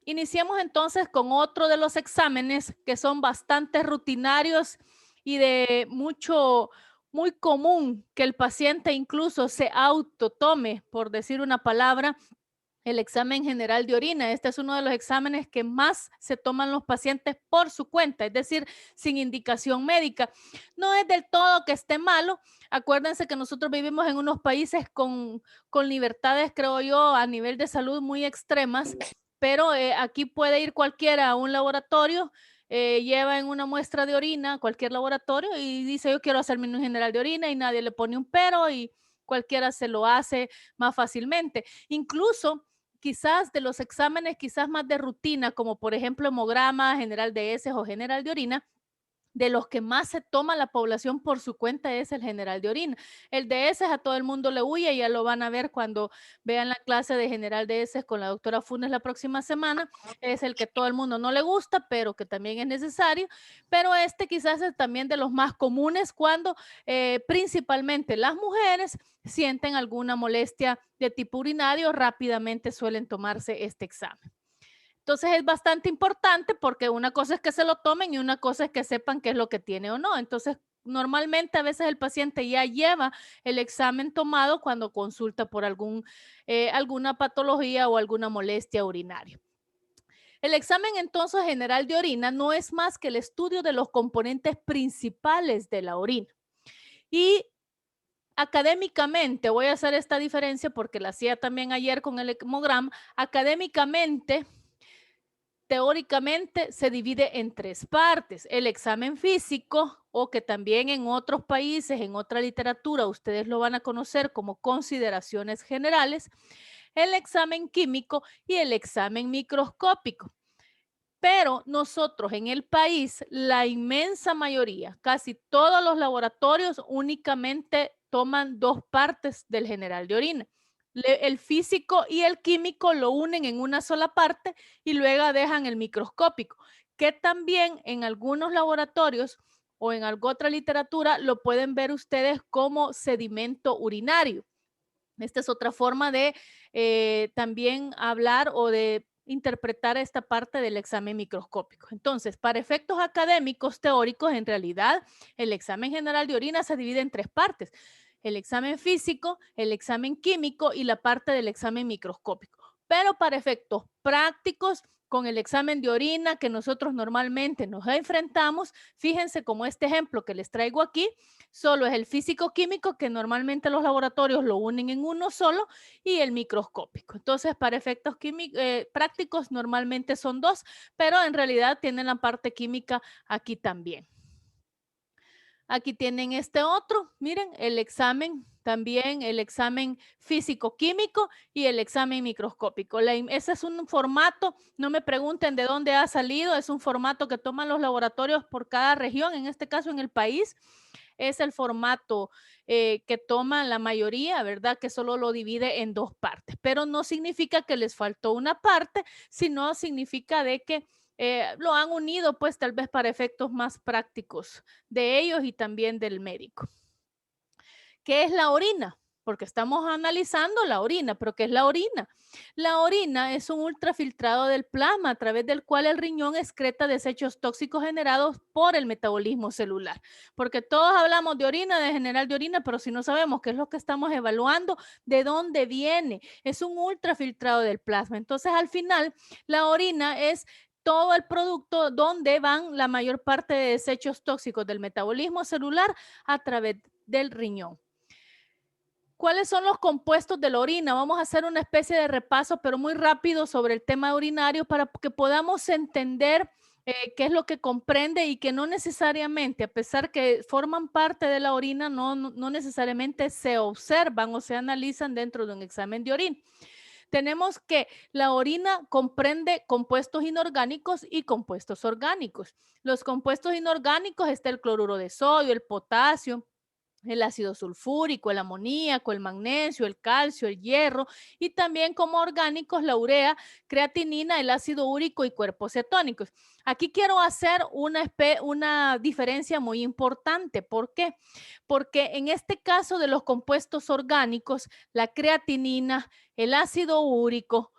Iniciemos entonces con otro de los exámenes que son bastante rutinarios y de muy común que el paciente incluso se autotome, por decir una palabra, el examen general de orina. Este es uno de los exámenes que más se toman los pacientes por su cuenta, es decir, sin indicación médica. No es del todo que esté malo. Acuérdense que nosotros vivimos en unos países con libertades, creo yo, a nivel de salud muy extremas, pero aquí puede ir cualquiera a un laboratorio, lleva en una muestra de orina, cualquier laboratorio, y dice, yo quiero hacerme un general de orina y nadie le pone un pero y cualquiera se lo hace más fácilmente. Incluso quizás de los exámenes quizás más de rutina, como por ejemplo hemograma, general de heces o general de orina, de los que más se toma la población por su cuenta es el general de orina. El de heces a todo el mundo le huye, ya lo van a ver cuando vean la clase de general de heces con la doctora Funes la próxima semana. Es el que todo el mundo no le gusta, pero que también es necesario. Pero este quizás es también de los más comunes cuando principalmente las mujeres sienten alguna molestia de tipo urinario, rápidamente suelen tomarse este examen. Entonces es bastante importante porque una cosa es que se lo tomen y una cosa es que sepan qué es lo que tiene o no. Entonces, normalmente a veces el paciente ya lleva el examen tomado cuando consulta por alguna patología o alguna molestia urinaria. El examen entonces general de orina no es más que el estudio de los componentes principales de la orina. Y académicamente, voy a hacer esta diferencia porque la hacía también ayer con el hemograma, académicamente teóricamente se divide en tres partes: el examen físico, o que también en otros países, en otra literatura, ustedes lo van a conocer como consideraciones generales, el examen químico y el examen microscópico. Pero nosotros en el país, la inmensa mayoría, casi todos los laboratorios únicamente toman dos partes del general de orina. El físico y el químico lo unen en una sola parte y luego dejan el microscópico, que también en algunos laboratorios o en alguna otra literatura lo pueden ver ustedes como sedimento urinario. Esta es otra forma de también hablar o de interpretar esta parte del examen microscópico. Entonces, para efectos académicos teóricos, en realidad, el examen general de orina se divide en tres partes: el examen físico, el examen químico y la parte del examen microscópico. Pero para efectos prácticos, con el examen de orina que nosotros normalmente nos enfrentamos, fíjense como este ejemplo que les traigo aquí, solo es el físico-químico, que normalmente los laboratorios lo unen en uno solo, y el microscópico. Entonces, para efectos prácticos normalmente son dos, pero en realidad tienen la parte química aquí también. Aquí tienen este otro, miren, el examen, también el examen físico-químico y el examen microscópico. Ese es un formato, no me pregunten de dónde ha salido, es un formato que toman los laboratorios por cada región, en este caso en el país. Es el formato que toma la mayoría, ¿verdad? Que solo lo divide en dos partes, pero no significa que les faltó una parte, sino significa de que lo han unido pues tal vez para efectos más prácticos de ellos y también del médico. ¿Qué es la orina? Porque estamos analizando la orina, pero ¿qué es la orina? La orina es un ultrafiltrado del plasma a través del cual el riñón excreta desechos tóxicos generados por el metabolismo celular. Porque todos hablamos de orina, de general de orina, pero si no sabemos qué es lo que estamos evaluando, de dónde viene, es un ultrafiltrado del plasma. Entonces, al final, la orina es todo el producto donde van la mayor parte de desechos tóxicos del metabolismo celular a través del riñón. ¿Cuáles son los compuestos de la orina? Vamos a hacer una especie de repaso, pero muy rápido, sobre el tema urinario para que podamos entender qué es lo que comprende y que no necesariamente, a pesar que forman parte de la orina, no necesariamente se observan o se analizan dentro de un examen de orina. Tenemos que la orina comprende compuestos inorgánicos y compuestos orgánicos. Los compuestos inorgánicos está el cloruro de sodio, el potasio, el ácido sulfúrico, el amoníaco, el magnesio, el calcio, el hierro, y también como orgánicos la urea, creatinina, el ácido úrico y cuerpos cetónicos. Aquí quiero hacer una diferencia muy importante. ¿Por qué? Porque en este caso de los compuestos orgánicos, la creatinina, el ácido úrico,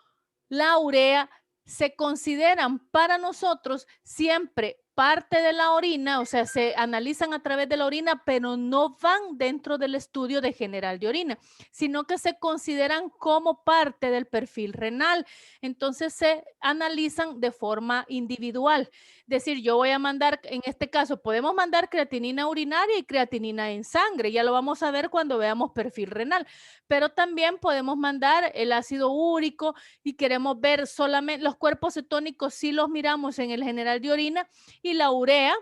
la urea, se consideran para nosotros siempre parte de la orina, o sea, se analizan a través de la orina, pero no van dentro del estudio de general de orina, sino que se consideran como parte del perfil renal. Entonces se analizan de forma individual. Es decir, yo voy a mandar, en este caso, podemos mandar creatinina urinaria y creatinina en sangre. Ya lo vamos a ver cuando veamos perfil renal, pero también podemos mandar el ácido úrico y queremos ver solamente los cuerpos cetónicos, si los miramos en el general de orina, y la urea,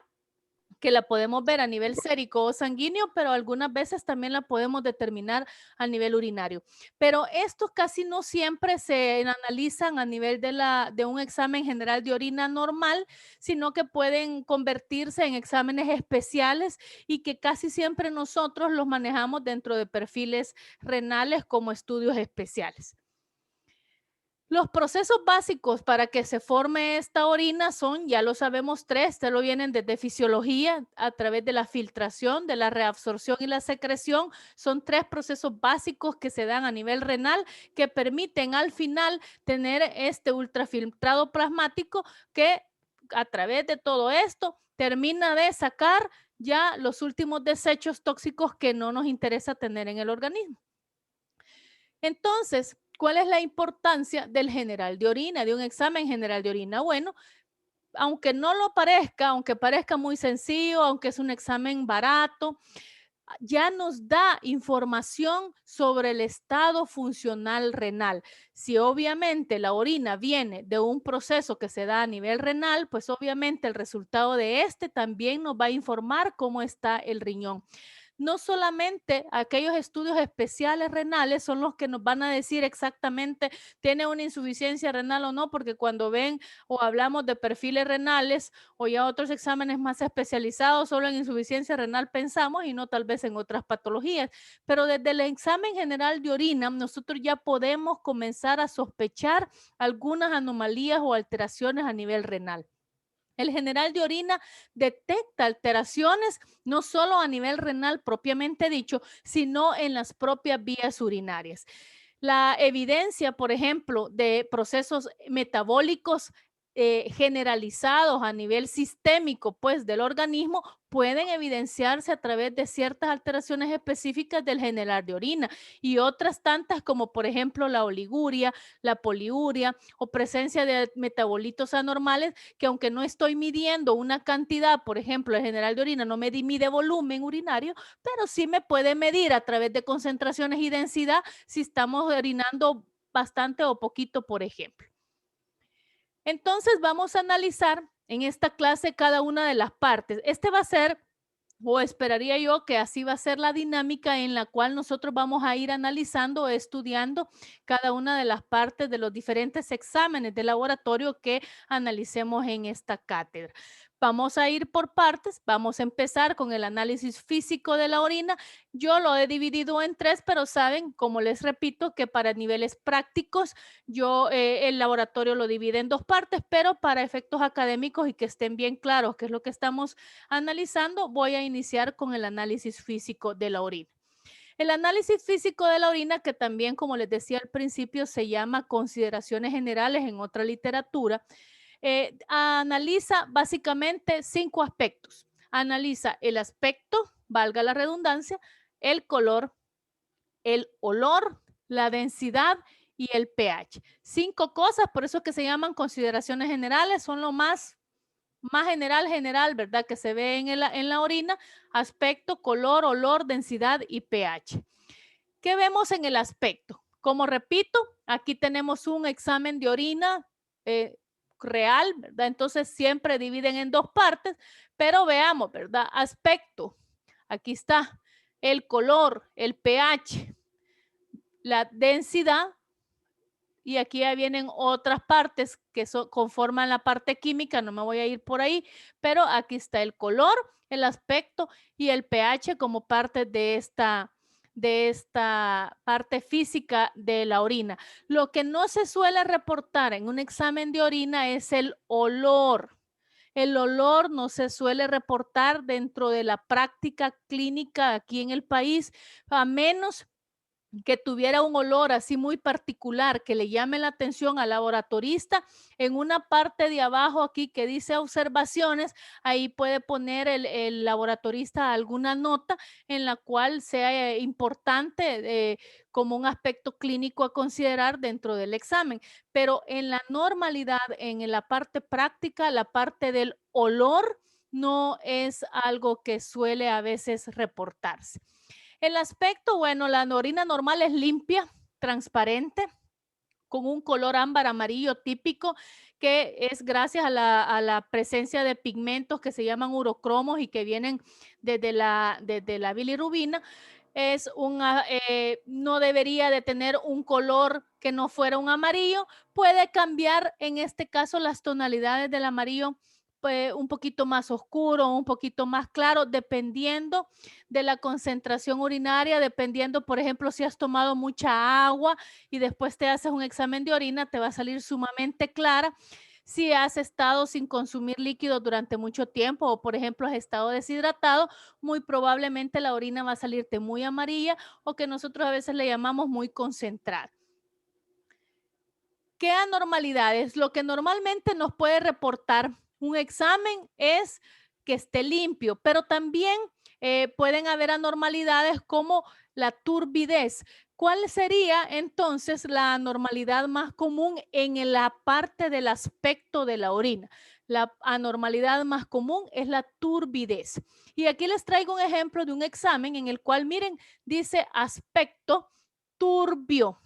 que la podemos ver a nivel sérico o sanguíneo, pero algunas veces también la podemos determinar a nivel urinario. Pero estos casi no siempre se analizan a nivel de un examen general de orina normal, sino que pueden convertirse en exámenes especiales y que casi siempre nosotros los manejamos dentro de perfiles renales como estudios especiales. Los procesos básicos para que se forme esta orina son, ya lo sabemos, tres, te lo vienen desde fisiología a través de la filtración, de la reabsorción y la secreción. Son tres procesos básicos que se dan a nivel renal que permiten al final tener este ultrafiltrado plasmático que a través de todo esto termina de sacar ya los últimos desechos tóxicos que no nos interesa tener en el organismo. Entonces, ¿cuál es la importancia del general de orina, de un examen general de orina? Bueno, aunque no lo parezca, aunque parezca muy sencillo, aunque es un examen barato, ya nos da información sobre el estado funcional renal. Si obviamente la orina viene de un proceso que se da a nivel renal, pues obviamente el resultado de este también nos va a informar cómo está el riñón. No solamente aquellos estudios especiales renales son los que nos van a decir exactamente tiene una insuficiencia renal o no, porque cuando ven o hablamos de perfiles renales o ya otros exámenes más especializados, solo en insuficiencia renal pensamos y no tal vez en otras patologías. Pero desde el examen general de orina, nosotros ya podemos comenzar a sospechar algunas anomalías o alteraciones a nivel renal. El general de orina detecta alteraciones no solo a nivel renal propiamente dicho, sino en las propias vías urinarias. La evidencia, por ejemplo, de procesos metabólicos generalizados a nivel sistémico, pues, del organismo, pueden evidenciarse a través de ciertas alteraciones específicas del general de orina y otras tantas como, por ejemplo, la oliguria, la poliuria o presencia de metabolitos anormales que aunque no estoy midiendo una cantidad, por ejemplo, el general de orina no me mide volumen urinario, pero sí me puede medir a través de concentraciones y densidad si estamos orinando bastante o poquito, por ejemplo. Entonces vamos a analizar en esta clase cada una de las partes. Este va a ser, o esperaría yo que así va a ser la dinámica en la cual nosotros vamos a ir analizando, estudiando cada una de las partes de los diferentes exámenes de laboratorio que analicemos en esta cátedra. Vamos a ir por partes, vamos a empezar con el análisis físico de la orina. Yo lo he dividido en tres, pero saben, como les repito, que para niveles prácticos yo el laboratorio lo divide en dos partes, pero para efectos académicos y que estén bien claros qué es lo que estamos analizando, voy a iniciar con el análisis físico de la orina. El análisis físico de la orina, que también, como les decía al principio, se llama consideraciones generales en otra literatura, analiza básicamente 5 aspectos. Analiza el aspecto, valga la redundancia, el color, el olor, la densidad y el pH. 5 cosas, por eso es que se llaman consideraciones generales, son lo más general, ¿verdad? Que se ve en la orina, aspecto, color, olor, densidad y pH. ¿Qué vemos en el aspecto? Como repito, aquí tenemos un examen de orina real, ¿verdad? Entonces siempre dividen en dos partes, pero veamos, ¿verdad? Aspecto, aquí está el color, el pH, la densidad y aquí ya vienen otras partes que conforman la parte química, no me voy a ir por ahí, pero aquí está el color, el aspecto y el pH como parte de esta parte física de la orina. Lo que no se suele reportar en un examen de orina es el olor. El olor no se suele reportar dentro de la práctica clínica aquí en el país, a menos que tuviera un olor así muy particular que le llame la atención al laboratorista, en una parte de abajo aquí que dice observaciones, ahí puede poner el laboratorista alguna nota en la cual sea importante como un aspecto clínico a considerar dentro del examen. Pero en la normalidad, en la parte práctica, la parte del olor no es algo que suele a veces reportarse. El aspecto, bueno, la orina normal es limpia, transparente, con un color ámbar amarillo típico, que es gracias a la presencia de pigmentos que se llaman urocromos y que vienen desde la bilirrubina. No debería de tener un color que no fuera un amarillo. Puede cambiar en este caso las tonalidades del amarillo, pues, un poquito más oscuro, un poquito más claro, dependiendo de la concentración urinaria, dependiendo, por ejemplo, si has tomado mucha agua y después te haces un examen de orina, te va a salir sumamente clara. Si has estado sin consumir líquidos durante mucho tiempo o, por ejemplo, has estado deshidratado, muy probablemente la orina va a salirte muy amarilla o que nosotros a veces le llamamos muy concentrada. ¿Qué anormalidades? Lo que normalmente nos puede reportar un examen es que esté limpio, pero también pueden haber anormalidades como la turbidez. ¿Cuál sería entonces la anormalidad más común en la parte del aspecto de la orina? La anormalidad más común es la turbidez. Y aquí les traigo un ejemplo de un examen en el cual, miren, dice aspecto turbio,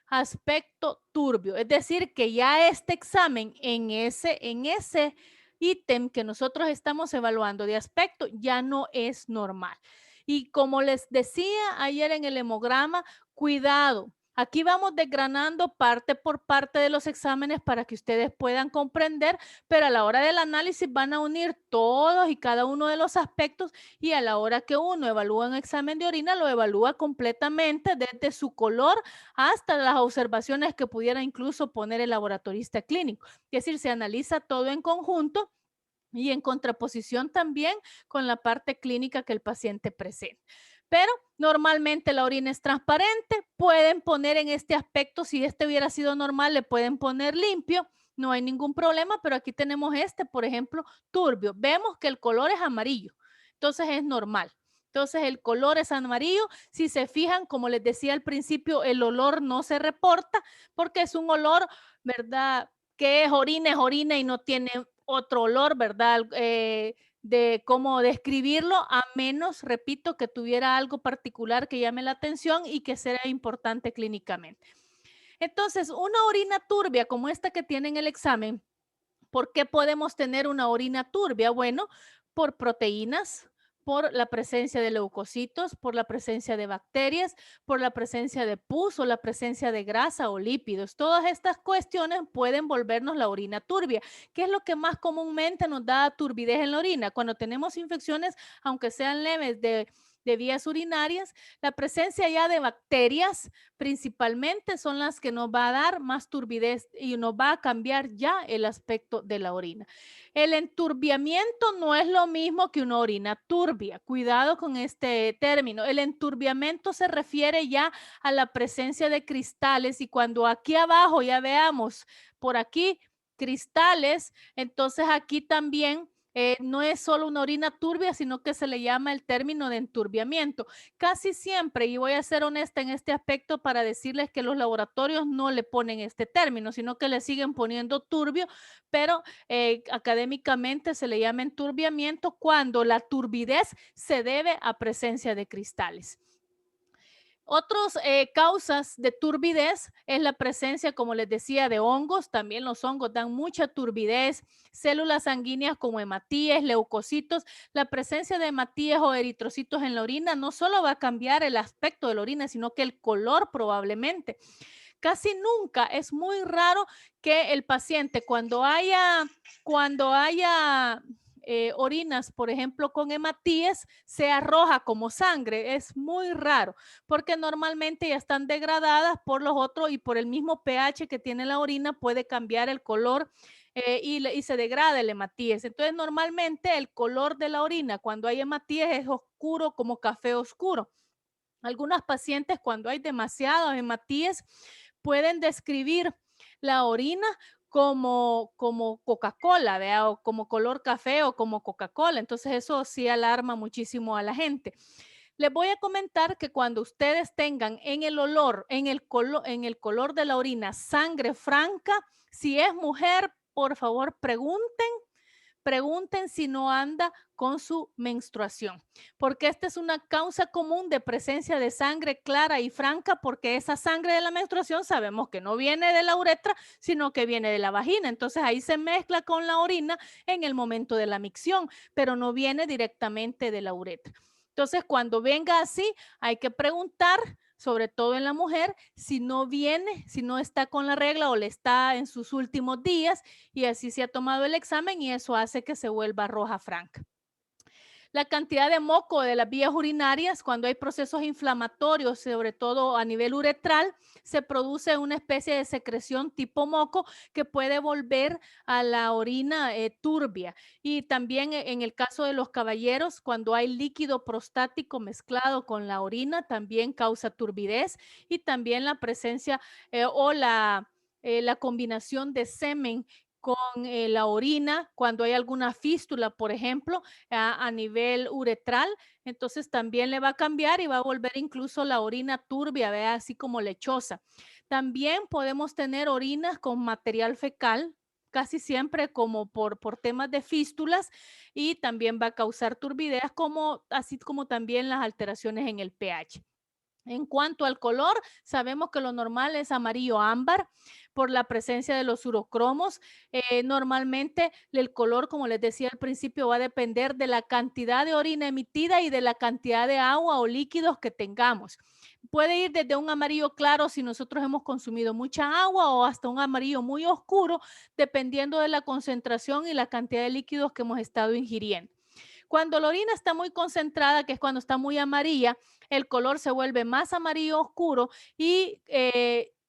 aspecto turbio. Es decir, que ya este examen en ese ítem que nosotros estamos evaluando de aspecto ya no es normal. Y como les decía ayer en el hemograma, cuidado. Aquí vamos desgranando parte por parte de los exámenes para que ustedes puedan comprender, pero a la hora del análisis van a unir todos y cada uno de los aspectos y a la hora que uno evalúa un examen de orina, lo evalúa completamente desde su color hasta las observaciones que pudiera incluso poner el laboratorista clínico. Es decir, se analiza todo en conjunto y en contraposición también con la parte clínica que el paciente presenta. Pero normalmente la orina es transparente, pueden poner en este aspecto, si este hubiera sido normal, le pueden poner limpio, no hay ningún problema, pero aquí tenemos este, por ejemplo, turbio. Vemos que el color es amarillo, entonces es normal. Entonces el color es amarillo. Si se fijan, como les decía al principio, el olor no se reporta porque es un olor, ¿verdad? Que es orina y no tiene otro olor, ¿verdad? De cómo describirlo, a menos, repito, que tuviera algo particular que llame la atención y que sea importante clínicamente. Entonces, una orina turbia como esta que tiene en el examen, ¿por qué podemos tener una orina turbia? Bueno, por proteínas, por la presencia de leucocitos, por la presencia de bacterias, por la presencia de pus o la presencia de grasa o lípidos. Todas estas cuestiones pueden volvernos la orina turbia. ¿Qué es lo que más comúnmente nos da turbidez en la orina? Cuando tenemos infecciones, aunque sean leves de vías urinarias, la presencia ya de bacterias principalmente son las que nos va a dar más turbidez y nos va a cambiar ya el aspecto de la orina. El enturbiamiento no es lo mismo que una orina turbia. Cuidado con este término. El enturbiamiento se refiere ya a la presencia de cristales y cuando aquí abajo ya veamos por aquí cristales, entonces aquí también no es solo una orina turbia, sino que se le llama el término de enturbiamiento. Casi siempre, y voy a ser honesta en este aspecto para decirles que los laboratorios no le ponen este término, sino que le siguen poniendo turbio, pero académicamente se le llama enturbiamiento cuando la turbidez se debe a presencia de cristales. Otras causas de turbidez es la presencia, como les decía, de hongos. También los hongos dan mucha turbidez. Células sanguíneas como hematíes, leucocitos. La presencia de hematíes o eritrocitos en la orina no solo va a cambiar el aspecto de la orina, sino que el color probablemente. Casi nunca, es muy raro que el paciente cuando haya orinas, por ejemplo, con hematíes, sea roja como sangre. Es muy raro porque normalmente ya están degradadas por los otros y por el mismo pH que tiene la orina puede cambiar el color y se degrada el hematíes. Entonces, normalmente el color de la orina cuando hay hematíes es oscuro como café oscuro. Algunas pacientes, cuando hay demasiadas hematíes, pueden describir la orina como Coca-Cola, ¿vea? O como color café o como Coca-Cola. Entonces eso sí alarma muchísimo a la gente. Les voy a comentar que cuando ustedes tengan en el olor, en el color de la orina, sangre franca, si es mujer, por favor pregunten si no anda con su menstruación, porque esta es una causa común de presencia de sangre clara y franca, porque esa sangre de la menstruación sabemos que no viene de la uretra, sino que viene de la vagina. Entonces ahí se mezcla con la orina en el momento de la micción, pero no viene directamente de la uretra. Entonces, cuando venga así, hay que preguntar, sobre todo en la mujer, si no viene, si no está con la regla o le está en sus últimos días, y así se ha tomado el examen y eso hace que se vuelva roja franca. La cantidad de moco de las vías urinarias, cuando hay procesos inflamatorios, sobre todo a nivel uretral, se produce una especie de secreción tipo moco que puede volver a la orina turbia. Y también en el caso de los caballeros, cuando hay líquido prostático mezclado con la orina, también causa turbidez, y también la presencia la combinación de semen con la orina, cuando hay alguna fístula, por ejemplo, a nivel uretral, entonces también le va a cambiar y va a volver incluso la orina turbia, ¿vea? Así como lechosa. También podemos tener orinas con material fecal, casi siempre como por temas de fístulas, y también va a causar turbidez, así como también las alteraciones en el pH. En cuanto al color, sabemos que lo normal es amarillo ámbar por la presencia de los urocromos. Normalmente el color, como les decía al principio, va a depender de la cantidad de orina emitida y de la cantidad de agua o líquidos que tengamos. Puede ir desde un amarillo claro si nosotros hemos consumido mucha agua o hasta un amarillo muy oscuro, dependiendo de la concentración y la cantidad de líquidos que hemos estado ingiriendo. Cuando la orina está muy concentrada, que es cuando está muy amarilla, el color se vuelve más amarillo oscuro y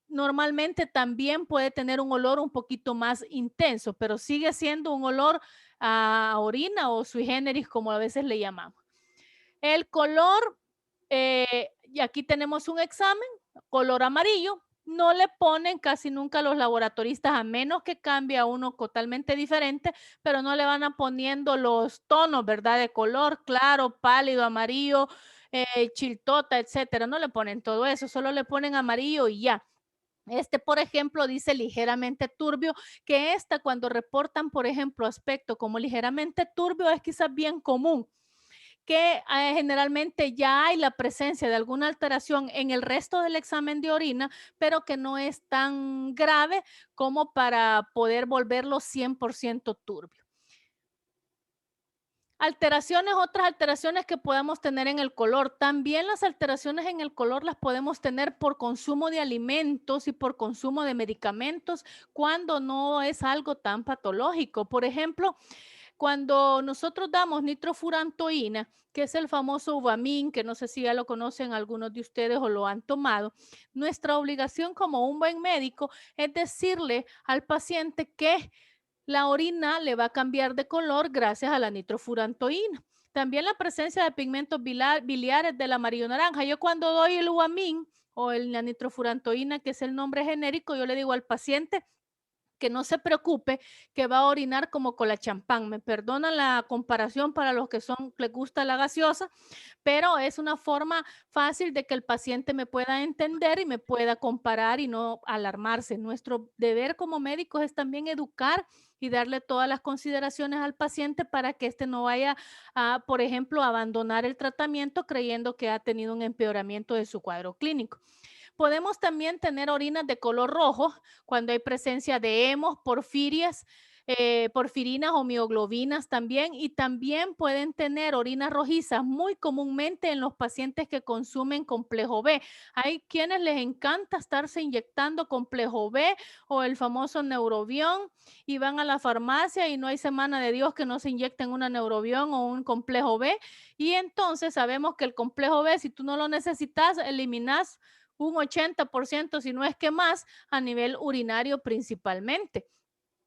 normalmente también puede tener un olor un poquito más intenso, pero sigue siendo un olor a orina o sui generis, como a veces le llamamos. El color, y aquí tenemos un examen, color amarillo. No le ponen casi nunca los laboratoristas, a menos que cambie a uno totalmente diferente, pero no le van a poniendo los tonos, ¿verdad? De color claro, pálido, amarillo, chiltota, etcétera. No le ponen todo eso, solo le ponen amarillo y ya. Este, por ejemplo, dice ligeramente turbio, que cuando reportan, por ejemplo, aspecto como ligeramente turbio, es quizás bien común que generalmente ya hay la presencia de alguna alteración en el resto del examen de orina, pero que no es tan grave como para poder volverlo 100% turbio. Alteraciones, otras alteraciones que podemos tener en el color. También las alteraciones en el color las podemos tener por consumo de alimentos y por consumo de medicamentos cuando no es algo tan patológico. Por ejemplo, cuando nosotros damos nitrofurantoína, que es el famoso Uvamín, que no sé si ya lo conocen algunos de ustedes o lo han tomado, nuestra obligación como un buen médico es decirle al paciente que la orina le va a cambiar de color gracias a la nitrofurantoína. También la presencia de pigmentos biliares del amarillo naranja. Yo cuando doy el Uvamín o la nitrofurantoína, que es el nombre genérico, yo le digo al paciente que no se preocupe, que va a orinar como con la champán. Me perdonan la comparación para los que les gusta la gaseosa, pero es una forma fácil de que el paciente me pueda entender y me pueda comparar y no alarmarse. Nuestro deber como médicos es también educar y darle todas las consideraciones al paciente para que éste no vaya a, por ejemplo, abandonar el tratamiento creyendo que ha tenido un empeoramiento de su cuadro clínico. Podemos también tener orinas de color rojo cuando hay presencia de hemos, porfirias, porfirinas o mioglobinas también, y también pueden tener orinas rojizas muy comúnmente en los pacientes que consumen complejo B. Hay quienes les encanta estarse inyectando complejo B o el famoso neurobión y van a la farmacia y no hay semana de Dios que no se inyecten una neurobión o un complejo B, y entonces sabemos que el complejo B, si tú no lo necesitas, eliminas un 80%, si no es que más, a nivel urinario principalmente.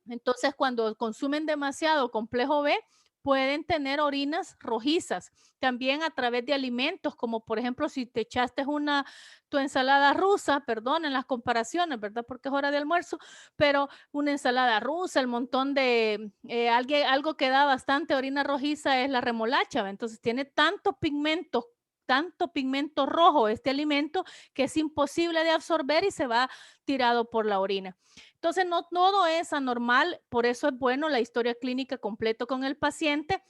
Entonces, cuando consumen demasiado complejo B, pueden tener orinas rojizas. También a través de alimentos, como por ejemplo si te echaste tu ensalada rusa, perdón en las comparaciones, ¿verdad? Porque es hora de almuerzo, pero una ensalada rusa, el montón de, algo que da bastante orina rojiza es la remolacha, ¿va? Entonces tiene tanto pigmento rojo este alimento que es imposible de absorber y se va tirado por la orina. Entonces, no todo es anormal, por eso es bueno la historia clínica completo con el paciente.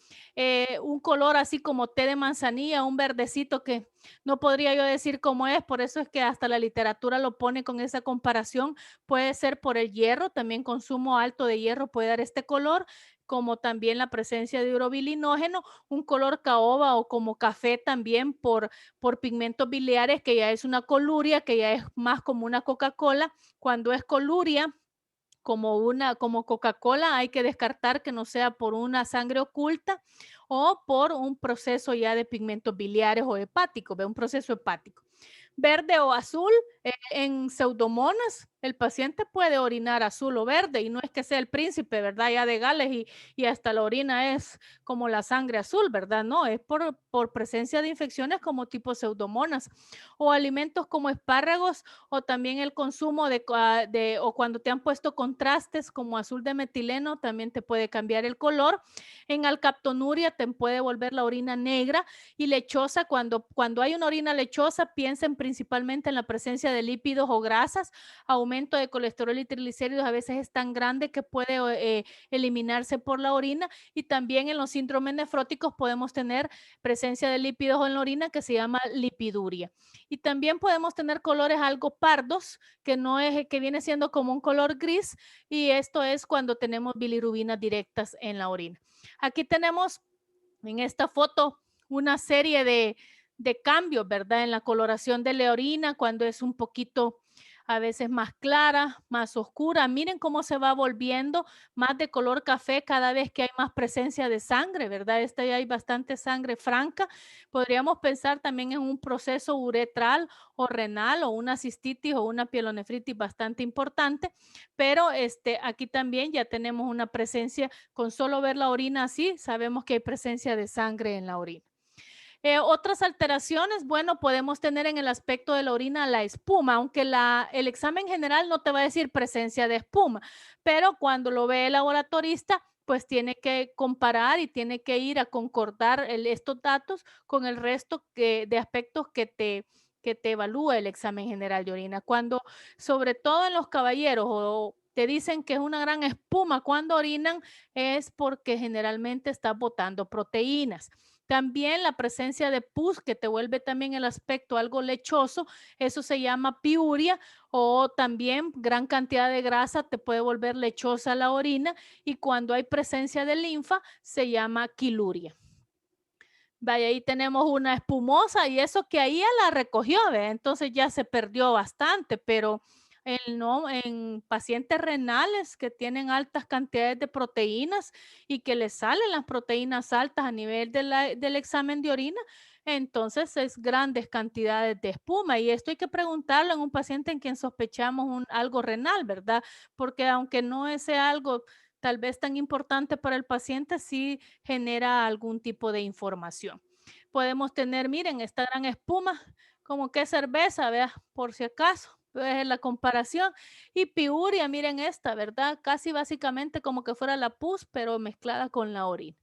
Un color así como té de manzanilla, un verdecito que no podría yo decir cómo es, por eso es que hasta la literatura lo pone con esa comparación. Puede ser por el hierro, también consumo alto de hierro puede dar este color, como también la presencia de urobilinógeno, un color caoba o como café también por pigmentos biliares, que ya es una coluria, que ya es más como una Coca-Cola. Cuando es coluria, como Coca-Cola, hay que descartar que no sea por una sangre oculta o por un proceso ya de pigmentos biliares o hepáticos, un proceso hepático. Verde o azul, en pseudomonas, el paciente puede orinar azul o verde y no es que sea el príncipe, ¿verdad? Ya de Gales y hasta la orina es como la sangre azul, ¿verdad? No, es por presencia de infecciones como tipo pseudomonas o alimentos como espárragos o también el consumo o cuando te han puesto contrastes como azul de metileno, también te puede cambiar el color. En alcaptonuria te puede volver la orina negra y lechosa. Cuando hay una orina lechosa, piensen principalmente en la presencia de lípidos o grasas. Aumento de colesterol y triglicéridos a veces es tan grande que puede eliminarse por la orina, y también en los síndromes nefróticos podemos tener presencia de lípidos en la orina que se llama lipiduria. Y también podemos tener colores algo pardos, que no es, que viene siendo como un color gris, y esto es cuando tenemos bilirubinas directas en la orina. Aquí tenemos en esta foto una serie de cambios, ¿verdad? En la coloración de la orina, cuando es un poquito a veces más clara, más oscura. Miren cómo se va volviendo más de color café cada vez que hay más presencia de sangre, ¿verdad? Esta ya hay bastante sangre franca. Podríamos pensar también en un proceso uretral o renal o una cistitis o una pielonefritis bastante importante, pero aquí también ya tenemos una presencia, con solo ver la orina así, sabemos que hay presencia de sangre en la orina. Otras alteraciones, bueno, podemos tener en el aspecto de la orina la espuma, aunque el examen general no te va a decir presencia de espuma, pero cuando lo ve el laboratorista, pues tiene que comparar y tiene que ir a concordar estos datos con el resto de aspectos que te evalúa el examen general de orina. Cuando, sobre todo en los caballeros, o te dicen que es una gran espuma cuando orinan, es porque generalmente está botando proteínas. También la presencia de pus, que te vuelve también el aspecto algo lechoso, eso se llama piuria, o también gran cantidad de grasa te puede volver lechosa la orina, y cuando hay presencia de linfa se llama quiluria. Vaya, ahí tenemos una espumosa y eso que ahí ya la recogió, ¿ve? Entonces ya se perdió bastante, pero no, en pacientes renales que tienen altas cantidades de proteínas y que les salen las proteínas altas a nivel del examen de orina, entonces es grandes cantidades de espuma, y esto hay que preguntarlo en un paciente en quien sospechamos algo renal, ¿verdad? Porque aunque no es algo tal vez tan importante para el paciente, sí genera algún tipo de información. Podemos tener, miren, esta gran espuma, como que cerveza, vea, por si acaso, es la comparación. Y piuria, miren esta, ¿verdad? Casi básicamente como que fuera la pus, pero mezclada con la orina.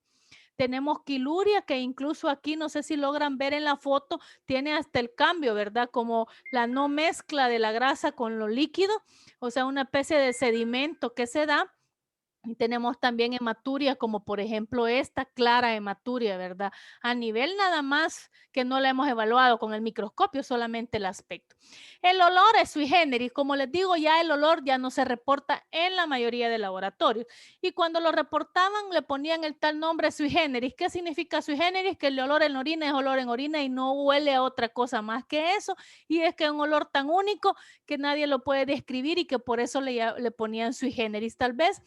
Tenemos quiluria, que incluso aquí, no sé si logran ver en la foto, tiene hasta el cambio, ¿verdad? Como la no mezcla de la grasa con lo líquido, o sea, una especie de sedimento que se da. Y tenemos también hematuria, como por ejemplo esta clara hematuria, ¿verdad? A nivel nada más que no la hemos evaluado con el microscopio, solamente el aspecto. El olor es sui generis, como les digo, ya el olor ya no se reporta en la mayoría de laboratorios. Y cuando lo reportaban, le ponían el tal nombre sui generis. ¿Qué significa sui generis? Que el olor en orina es olor en orina y no huele a otra cosa más que eso. Y es que es un olor tan único que nadie lo puede describir y que por eso le ponían sui generis. Tal vez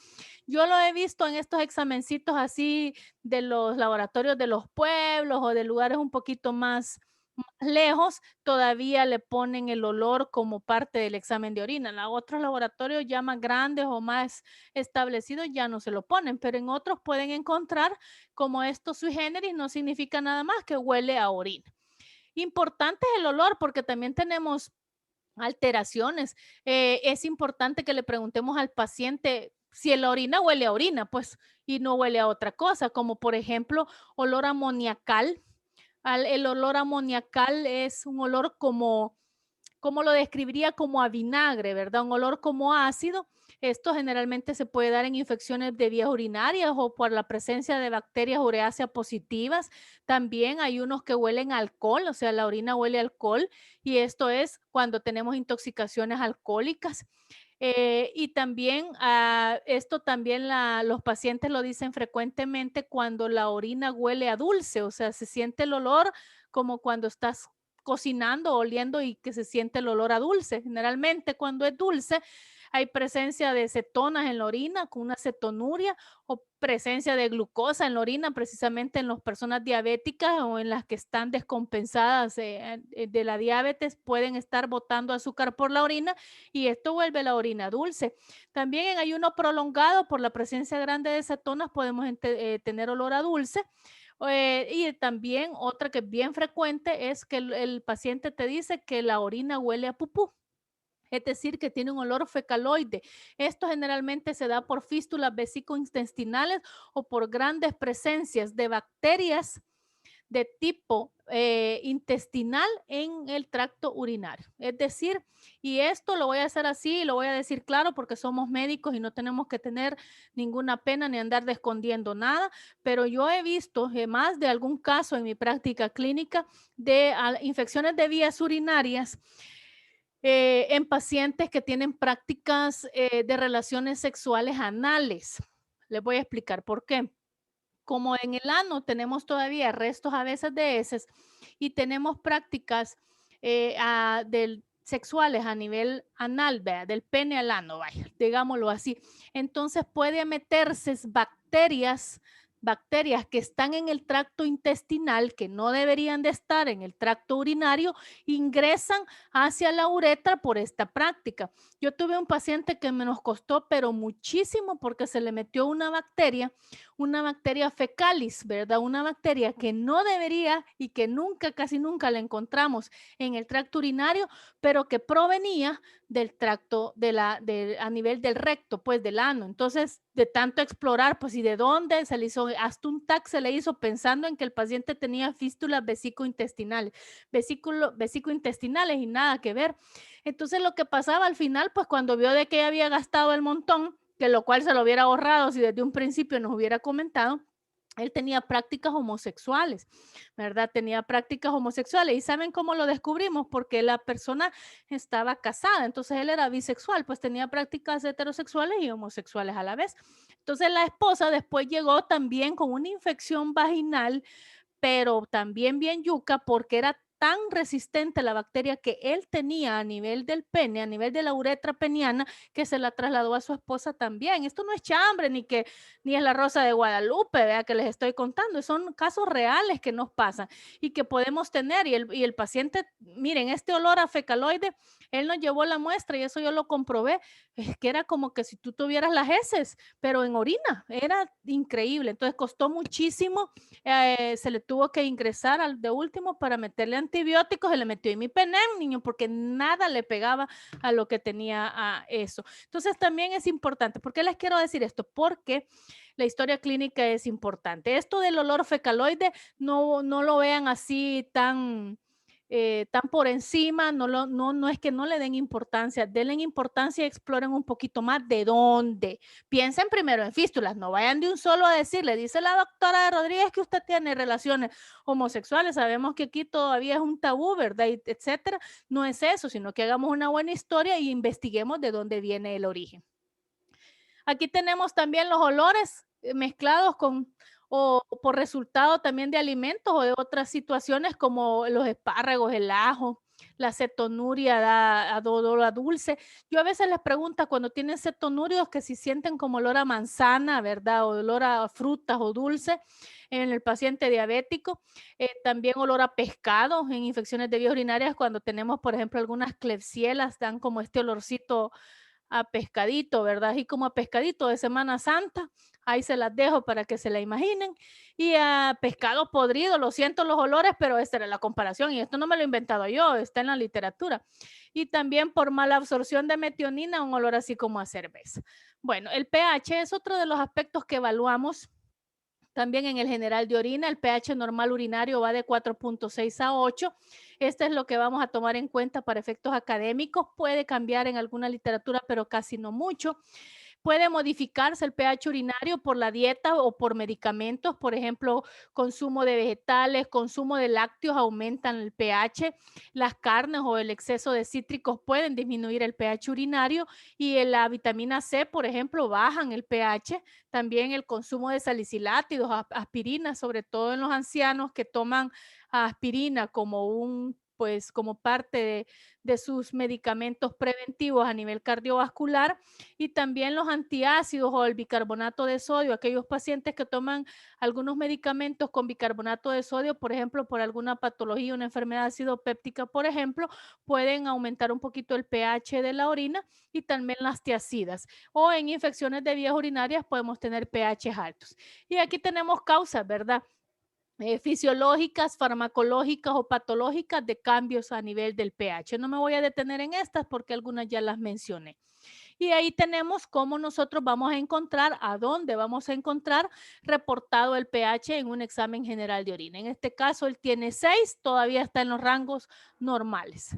yo lo he visto en estos examencitos así de los laboratorios de los pueblos o de lugares un poquito más lejos, todavía le ponen el olor como parte del examen de orina. En otros laboratorios ya más grandes o más establecidos ya no se lo ponen, pero en otros pueden encontrar como esto sui generis no significa nada más que huele a orina. Importante es el olor porque también tenemos alteraciones. Es importante que le preguntemos al paciente si la orina huele a orina, pues, y no huele a otra cosa, como por ejemplo olor amoniacal. El olor amoniacal es un olor como, ¿cómo lo describiría? Como a vinagre, ¿verdad? Un olor como ácido. Esto generalmente se puede dar en infecciones de vías urinarias o por la presencia de bacterias ureáceas positivas. También hay unos que huelen a alcohol, o sea, la orina huele a alcohol y esto es cuando tenemos intoxicaciones alcohólicas. Y también esto también los pacientes lo dicen frecuentemente cuando la orina huele a dulce, o sea, se siente el olor como cuando estás cocinando, oliendo y que se siente el olor a dulce. Generalmente cuando es dulce hay presencia de cetonas en la orina con una cetonuria o presencia de glucosa en la orina, precisamente en las personas diabéticas o en las que están descompensadas de la diabetes, pueden estar botando azúcar por la orina y esto vuelve la orina dulce. También en ayuno prolongado, por la presencia grande de cetonas, podemos tener olor a dulce. Y también otra que es bien frecuente es que el paciente te dice que la orina huele a pupú. Es decir, que tiene un olor fecaloide. Esto generalmente se da por fístulas vesicointestinales o por grandes presencias de bacterias de tipo intestinal en el tracto urinario. Es decir, y esto lo voy a hacer así y lo voy a decir claro porque somos médicos y no tenemos que tener ninguna pena ni andar de escondiendo nada, pero yo he visto más de algún caso en mi práctica clínica de infecciones de vías urinarias en pacientes que tienen prácticas de relaciones sexuales anales. Les voy a explicar por qué. Como en el ano tenemos todavía restos a veces de heces y tenemos prácticas sexuales a nivel anal, vea, del pene al ano, vaya, digámoslo así. Entonces puede meterse bacterias que están en el tracto intestinal, que no deberían de estar en el tracto urinario, ingresan hacia la uretra por esta práctica. Yo tuve un paciente que me nos costó, pero muchísimo, porque se le metió una bacteria fecalis, ¿verdad? Una bacteria que no debería y que nunca, casi nunca la encontramos en el tracto urinario, pero que provenía del tracto a nivel del recto, pues del ano. Entonces, de tanto explorar, pues, ¿y de dónde? Se le hizo, hasta un TAC se le hizo pensando en que el paciente tenía fístulas vesicointestinales y nada que ver. Entonces, lo que pasaba al final, pues, cuando vio de que había gastado el montón, que lo cual se lo hubiera ahorrado si desde un principio nos hubiera comentado, él tenía prácticas homosexuales, ¿verdad? Tenía prácticas homosexuales. ¿Y saben cómo lo descubrimos? Porque la persona estaba casada, entonces él era bisexual, pues tenía prácticas heterosexuales y homosexuales a la vez. Entonces la esposa después llegó también con una infección vaginal, pero también bien yuca porque era tan resistente la bacteria que él tenía a nivel del pene, a nivel de la uretra peniana, que se la trasladó a su esposa también. Esto no es chambre ni es la Rosa de Guadalupe, vea que les estoy contando, son casos reales que nos pasan y que podemos tener. Y el paciente, miren, este olor a fecaloide, él nos llevó la muestra y eso yo lo comprobé, es que era como que si tú tuvieras las heces, pero en orina, era increíble. Entonces costó muchísimo, se le tuvo que ingresar al de último para meterle antibióticos, se le metió imipenem, niño, porque nada le pegaba a lo que tenía a eso. Entonces también es importante. ¿Por qué les quiero decir esto? Porque la historia clínica es importante. Esto del olor fecaloide, no lo vean así tan por encima, no es que no le den importancia, denle importancia y exploren un poquito más de dónde. Piensen primero en fístulas, no vayan de un solo a decirle, dice la doctora Rodríguez que usted tiene relaciones homosexuales, sabemos que aquí todavía es un tabú, ¿verdad? Etcétera. No es eso, sino que hagamos una buena historia y investiguemos de dónde viene el origen. Aquí tenemos también los olores mezclados con o por resultado también de alimentos o de otras situaciones como los espárragos, el ajo, La cetonuria da olor a dulce. Yo a veces les pregunto cuando tienen cetonurios que si sienten como olor a manzana, ¿verdad? O olor a frutas o dulce en el paciente diabético. También olor a pescado en infecciones de vías urinarias cuando tenemos, por ejemplo, algunas Klebsielas dan como este olorcito a pescadito, ¿verdad? Así como a pescadito de Semana Santa. Ahí se las dejo para que se la imaginen. Y a pescado podrido, lo siento los olores, pero esta era la comparación y esto no me lo he inventado yo, está en la literatura. Y también por mala absorción de metionina, un olor así como a cerveza. Bueno, el pH es otro de los aspectos que evaluamos también en el general de orina. El pH normal urinario va de 4.6 a 8. Este es lo que vamos a tomar en cuenta para efectos académicos. Puede cambiar en alguna literatura, pero casi no mucho. Puede modificarse el pH urinario por la dieta o por medicamentos, por ejemplo, consumo de vegetales, consumo de lácteos aumentan el pH, las carnes o el exceso de cítricos pueden disminuir el pH urinario y la vitamina C, por ejemplo, bajan el pH. También el consumo de salicilátidos, aspirina, sobre todo en los ancianos que toman aspirina como parte de sus medicamentos preventivos a nivel cardiovascular, y también los antiácidos o el bicarbonato de sodio, aquellos pacientes que toman algunos medicamentos con bicarbonato de sodio, por ejemplo, por alguna patología, una enfermedad ácido péptica, por ejemplo, pueden aumentar un poquito el pH de la orina, y también las tiacidas. O en infecciones de vías urinarias podemos tener pH altos. Y aquí tenemos causas, ¿verdad? Fisiológicas, farmacológicas o patológicas de cambios a nivel del pH. No me voy a detener en estas porque algunas ya las mencioné. Y ahí tenemos cómo nosotros vamos a encontrar, a dónde vamos a encontrar reportado el pH en un examen general de orina. En este caso, él tiene 6, todavía está en los rangos normales.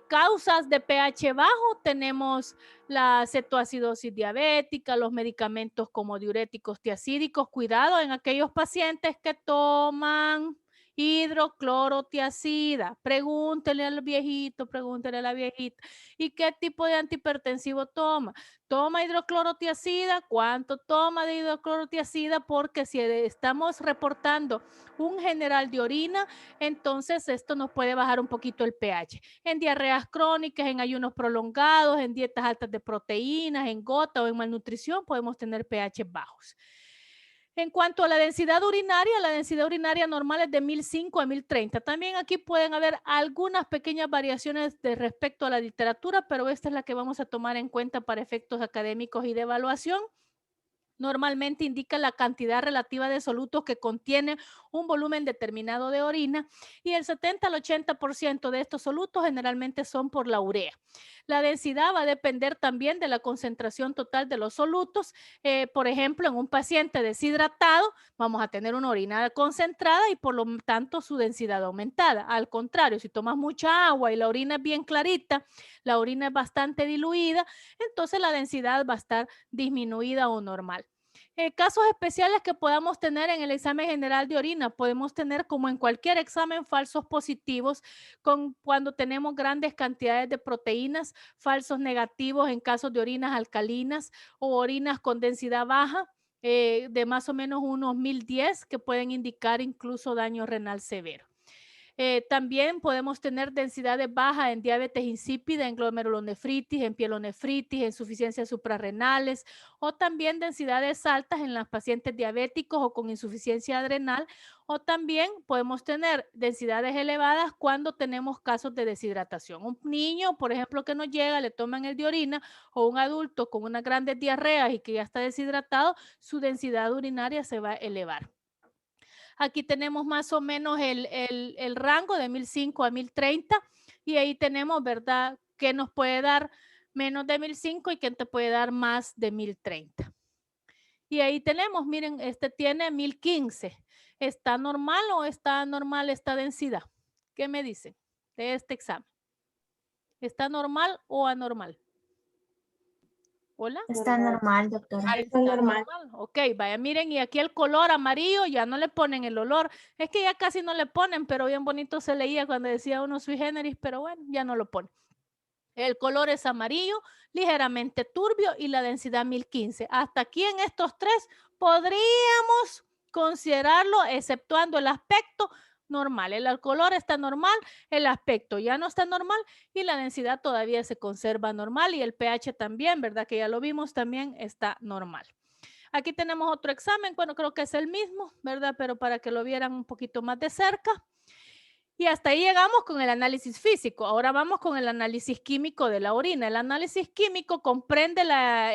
Causas de pH bajo, tenemos la cetoacidosis diabética, los medicamentos como diuréticos tiacídicos. Cuidado en aquellos pacientes que toman hidroclorotiazida. Pregúntele al viejito, pregúntele a la viejita. ¿Y qué tipo de antihipertensivo toma? Toma hidroclorotiazida. ¿Cuánto toma de hidroclorotiazida? Porque si estamos reportando un general de orina, entonces esto nos puede bajar un poquito el pH. En diarreas crónicas, en ayunos prolongados, en dietas altas de proteínas, en gota o en malnutrición, podemos tener pH bajos. En cuanto a la densidad urinaria normal es de 1005 a 1030. También aquí pueden haber algunas pequeñas variaciones de respecto a la literatura, pero esta es la que vamos a tomar en cuenta para efectos académicos y de evaluación. Normalmente indica la cantidad relativa de solutos que contiene un volumen determinado de orina, y el 70 al 80% de estos solutos generalmente son por la urea. La densidad va a depender también de la concentración total de los solutos. Por ejemplo, en un paciente deshidratado vamos a tener una orina concentrada y por lo tanto su densidad aumentada. Al contrario, si tomas mucha agua y la orina es bien clarita, la orina es bastante diluida, entonces la densidad va a estar disminuida o normal. Casos especiales que podamos tener en el examen general de orina, podemos tener como en cualquier examen falsos positivos cuando tenemos grandes cantidades de proteínas, falsos negativos en casos de orinas alcalinas o orinas con densidad baja, de más o menos unos 1010, que pueden indicar incluso daño renal severo. También podemos tener densidades bajas en diabetes insípida, en glomerulonefritis, en pielonefritis, en insuficiencias suprarrenales, o también densidades altas en los pacientes diabéticos o con insuficiencia adrenal, o también podemos tener densidades elevadas cuando tenemos casos de deshidratación. Un niño, por ejemplo, que nos llega, le toman el de orina, o un adulto con unas grandes diarreas y que ya está deshidratado, su densidad urinaria se va a elevar. Aquí tenemos más o menos el rango de 1005 a 1030, y ahí tenemos, ¿verdad?, que nos puede dar menos de 1005 y que te puede dar más de 1030. Y ahí tenemos, miren, este tiene 1015. ¿Está normal o está anormal esta densidad? ¿Qué me dicen de este examen? ¿Está normal o anormal? Hola. Está normal, doctora. Está normal. Ok, vaya, miren, y aquí el color amarillo ya no le ponen el olor. Es que ya casi no le ponen, pero bien bonito se leía cuando decía uno sui generis, pero bueno, ya no lo ponen. El color es amarillo, ligeramente turbio y la densidad 1015. Hasta aquí en estos tres podríamos considerarlo, exceptuando el aspecto, normal. El color está normal, el aspecto ya no está normal y la densidad todavía se conserva normal y el pH también, ¿verdad? Que ya lo vimos, también está normal. Aquí tenemos otro examen, bueno, creo que es el mismo, ¿verdad? Pero para que lo vieran un poquito más de cerca. Y hasta ahí llegamos con el análisis físico. Ahora vamos con el análisis químico de la orina. El análisis químico comprende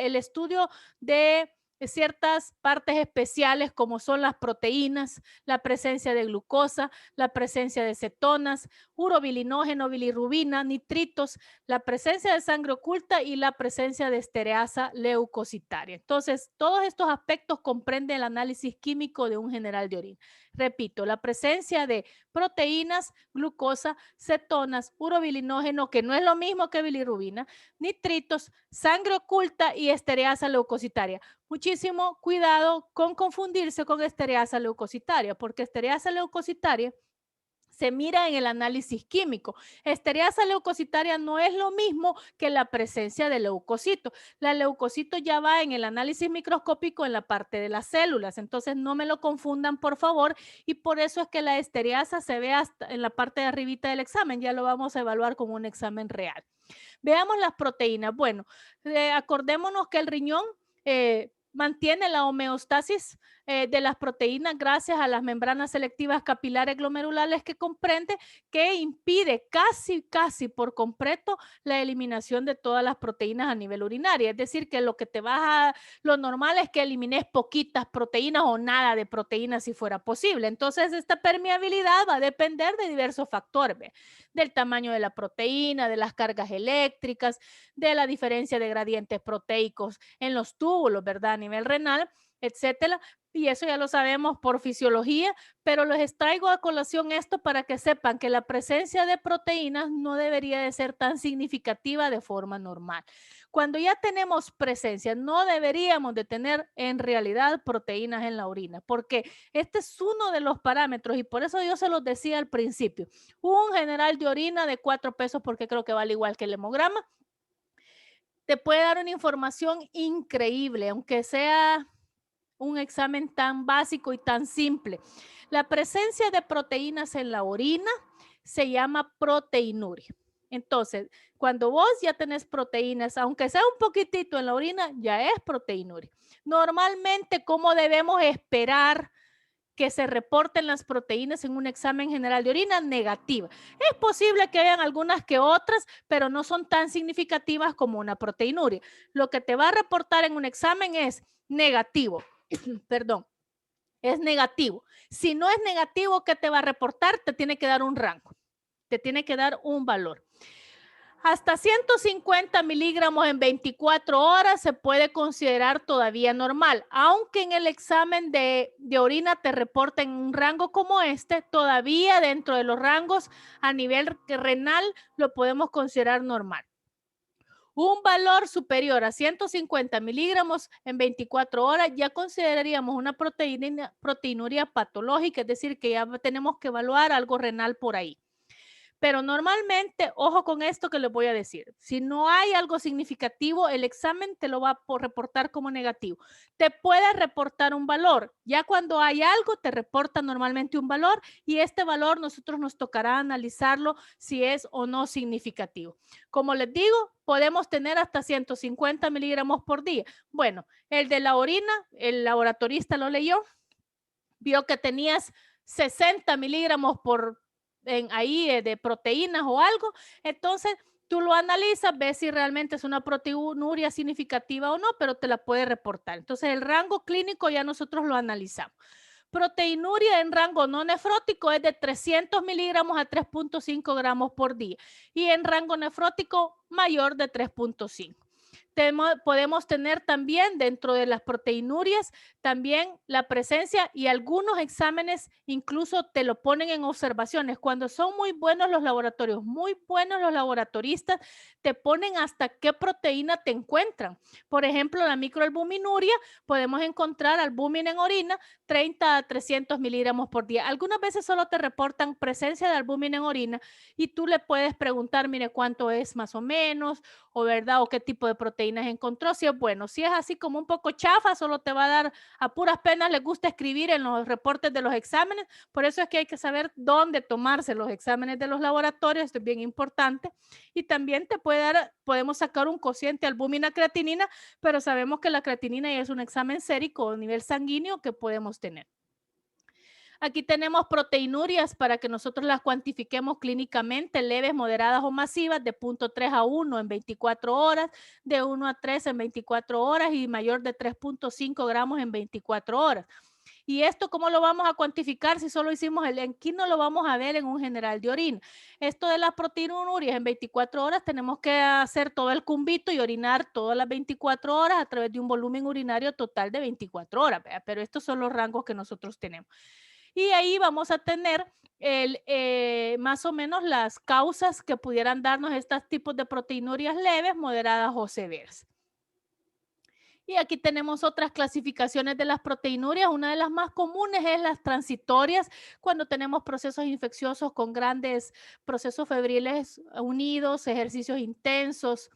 el estudio de ciertas partes especiales como son las proteínas, la presencia de glucosa, la presencia de cetonas, urobilinógeno, bilirrubina, nitritos, la presencia de sangre oculta y la presencia de estereasa leucocitaria. Entonces, todos estos aspectos comprenden el análisis químico de un general de orina. Repito, la presencia de proteínas, glucosa, cetonas, urobilinógeno, que no es lo mismo que bilirrubina, nitritos, sangre oculta y estereasa leucocitaria. Muchísimo cuidado con confundirse con estereasa leucocitaria, porque estereasa leucocitaria se mira en el análisis químico. Estereasa leucocitaria no es lo mismo que la presencia de leucocitos. La leucocito ya va en el análisis microscópico en la parte de las células, entonces no me lo confundan, por favor, y por eso es que la estereasa se ve hasta en la parte de arribita del examen, ya lo vamos a evaluar con un examen real. Veamos las proteínas. Bueno, acordémonos que el riñón mantiene la homeostasis de las proteínas gracias a las membranas selectivas capilares glomerulares que comprende, que impide casi por completo la eliminación de todas las proteínas a nivel urinario. Es decir, que lo normal es que elimines poquitas proteínas o nada de proteínas si fuera posible. Entonces, esta permeabilidad va a depender de diversos factores, ¿ve? Del tamaño de la proteína, de las cargas eléctricas, de la diferencia de gradientes proteicos en los túbulos, ¿verdad? A nivel renal, etcétera. Y eso ya lo sabemos por fisiología, pero les traigo a colación esto para que sepan que la presencia de proteínas no debería de ser tan significativa de forma normal. Cuando ya tenemos presencia, no deberíamos de tener en realidad proteínas en la orina, porque este es uno de los parámetros y por eso yo se los decía al principio. Un general de orina de 4 pesos, porque creo que vale igual que el hemograma, te puede dar una información increíble, aunque sea un examen tan básico y tan simple. La presencia de proteínas en la orina se llama proteinuria. Entonces, cuando vos ya tenés proteínas, aunque sea un poquitito en la orina, ya es proteinuria. Normalmente, ¿cómo debemos esperar que se reporten las proteínas en un examen general de orina? Negativa. Es posible que hayan algunas que otras, pero no son tan significativas como una proteinuria. Lo que te va a reportar en un examen es negativo. Perdón, es negativo. Si no es negativo, ¿qué te va a reportar? Te tiene que dar un rango, te tiene que dar un valor. Hasta 150 miligramos en 24 horas se puede considerar todavía normal, aunque en el examen de orina te reporten un rango como este, todavía dentro de los rangos a nivel renal lo podemos considerar normal. Un valor superior a 150 miligramos en 24 horas ya consideraríamos una proteinuria patológica, es decir, que ya tenemos que evaluar algo renal por ahí. Pero normalmente, ojo con esto que les voy a decir, si no hay algo significativo, el examen te lo va a reportar como negativo. Te puede reportar un valor. Ya cuando hay algo, te reporta normalmente un valor y este valor nosotros nos tocará analizarlo si es o no significativo. Como les digo, podemos tener hasta 150 miligramos por día. Bueno, el de la orina, el laboratorista lo leyó, vio que tenías 60 miligramos de proteínas o algo, entonces tú lo analizas, ves si realmente es una proteinuria significativa o no, pero te la puede reportar. Entonces el rango clínico ya nosotros lo analizamos. Proteinuria en rango no nefrótico es de 300 miligramos a 3.5 gramos por día y en rango nefrótico mayor de 3.5. Podemos tener también dentro de las proteinurias también la presencia y algunos exámenes incluso te lo ponen en observaciones. Cuando son muy buenos los laboratorios, muy buenos los laboratoristas, te ponen hasta qué proteína te encuentran. Por ejemplo, la microalbuminuria, podemos encontrar albúmina en orina 30 a 300 miligramos por día. Algunas veces solo te reportan presencia de albúmina en orina y tú le puedes preguntar, mire, cuánto es más o menos, o verdad, o qué tipo de proteína proteínas encontró, si es bueno. Si es así como un poco chafa, solo te va a dar, a puras penas les gusta escribir en los reportes de los exámenes, por eso es que hay que saber dónde tomarse los exámenes de los laboratorios, esto es bien importante, y también te puede dar, podemos sacar un cociente albúmina-creatinina, pero sabemos que la creatinina ya es un examen sérico a nivel sanguíneo que podemos tener. Aquí tenemos proteinurias para que nosotros las cuantifiquemos clínicamente, leves, moderadas o masivas, de 0.3 a 1 en 24 horas, de 1 a 3 en 24 horas y mayor de 3.5 gramos en 24 horas. ¿Y esto cómo lo vamos a cuantificar si solo hicimos aquí no lo vamos a ver en un general de orina? Esto de las proteinurias en 24 horas tenemos que hacer todo el cumbito y orinar todas las 24 horas a través de un volumen urinario total de 24 horas, ¿verdad? Pero estos son los rangos que nosotros tenemos. Y ahí vamos a tener más o menos las causas que pudieran darnos estos tipos de proteinurias leves, moderadas o severas. Y aquí tenemos otras clasificaciones de las proteinurias. Una de las más comunes es las transitorias, cuando tenemos procesos infecciosos con grandes procesos febriles unidos, ejercicios intensos,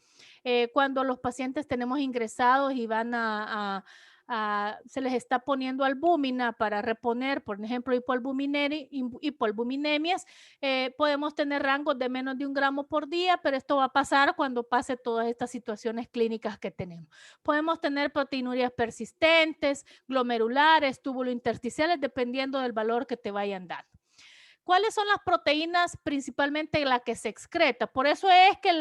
cuando los pacientes tenemos ingresados y van se les está poniendo albúmina para reponer, por ejemplo, hipoalbuminemias, podemos tener rangos de menos de 1 gramo por día, pero esto va a pasar cuando pase todas estas situaciones clínicas que tenemos. Podemos tener proteinurias persistentes, glomerulares, intersticiales, dependiendo del valor que te vayan dando. ¿Cuáles son las proteínas principalmente las que se excreta? Por eso es que el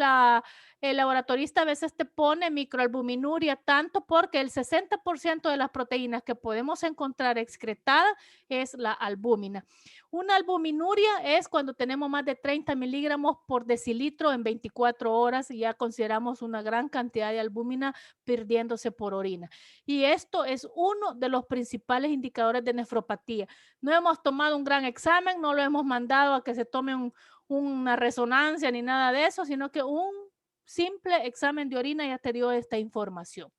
laboratorista a veces te pone microalbuminuria, tanto porque el 60% de las proteínas que podemos encontrar excretadas es la albúmina. Una albuminuria es cuando tenemos más de 30 miligramos por decilitro en 24 horas y ya consideramos una gran cantidad de albúmina perdiéndose por orina. Y esto es uno de los principales indicadores de nefropatía. No hemos tomado un gran examen, no lo hemos mandado a que se tome una resonancia ni nada de eso, sino que un simple examen de orina ya te dio esta información.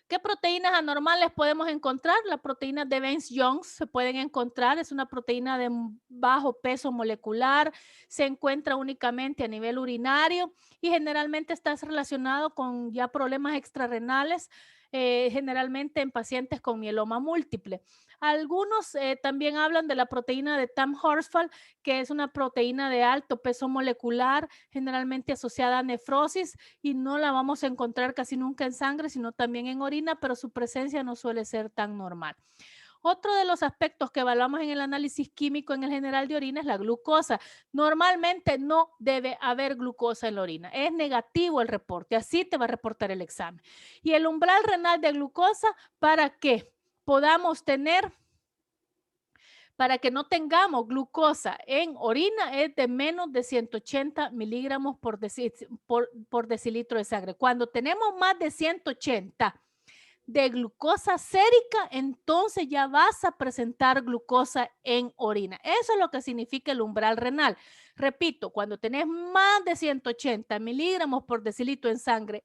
¿Qué proteínas anormales podemos encontrar? Las proteínas de Bence-Jones se pueden encontrar, es una proteína de bajo peso molecular, se encuentra únicamente a nivel urinario y generalmente está relacionado con ya problemas extrarrenales, generalmente en pacientes con mieloma múltiple. Algunos también hablan de la proteína de Tamm-Horsfall, que es una proteína de alto peso molecular, generalmente asociada a nefrosis, y no la vamos a encontrar casi nunca en sangre, sino también en orina, pero su presencia no suele ser tan normal. Otro de los aspectos que evaluamos en el análisis químico en el general de orina es la glucosa. Normalmente no debe haber glucosa en la orina. Es negativo el reporte, así te va a reportar el examen. Y el umbral renal de glucosa, ¿para qué? Podamos tener, para que no tengamos glucosa en orina, es de menos de 180 miligramos por decilitro de sangre. Cuando tenemos más de 180 de glucosa sérica, entonces ya vas a presentar glucosa en orina. Eso es lo que significa el umbral renal. Repito, cuando tenés más de 180 miligramos por decilitro en sangre,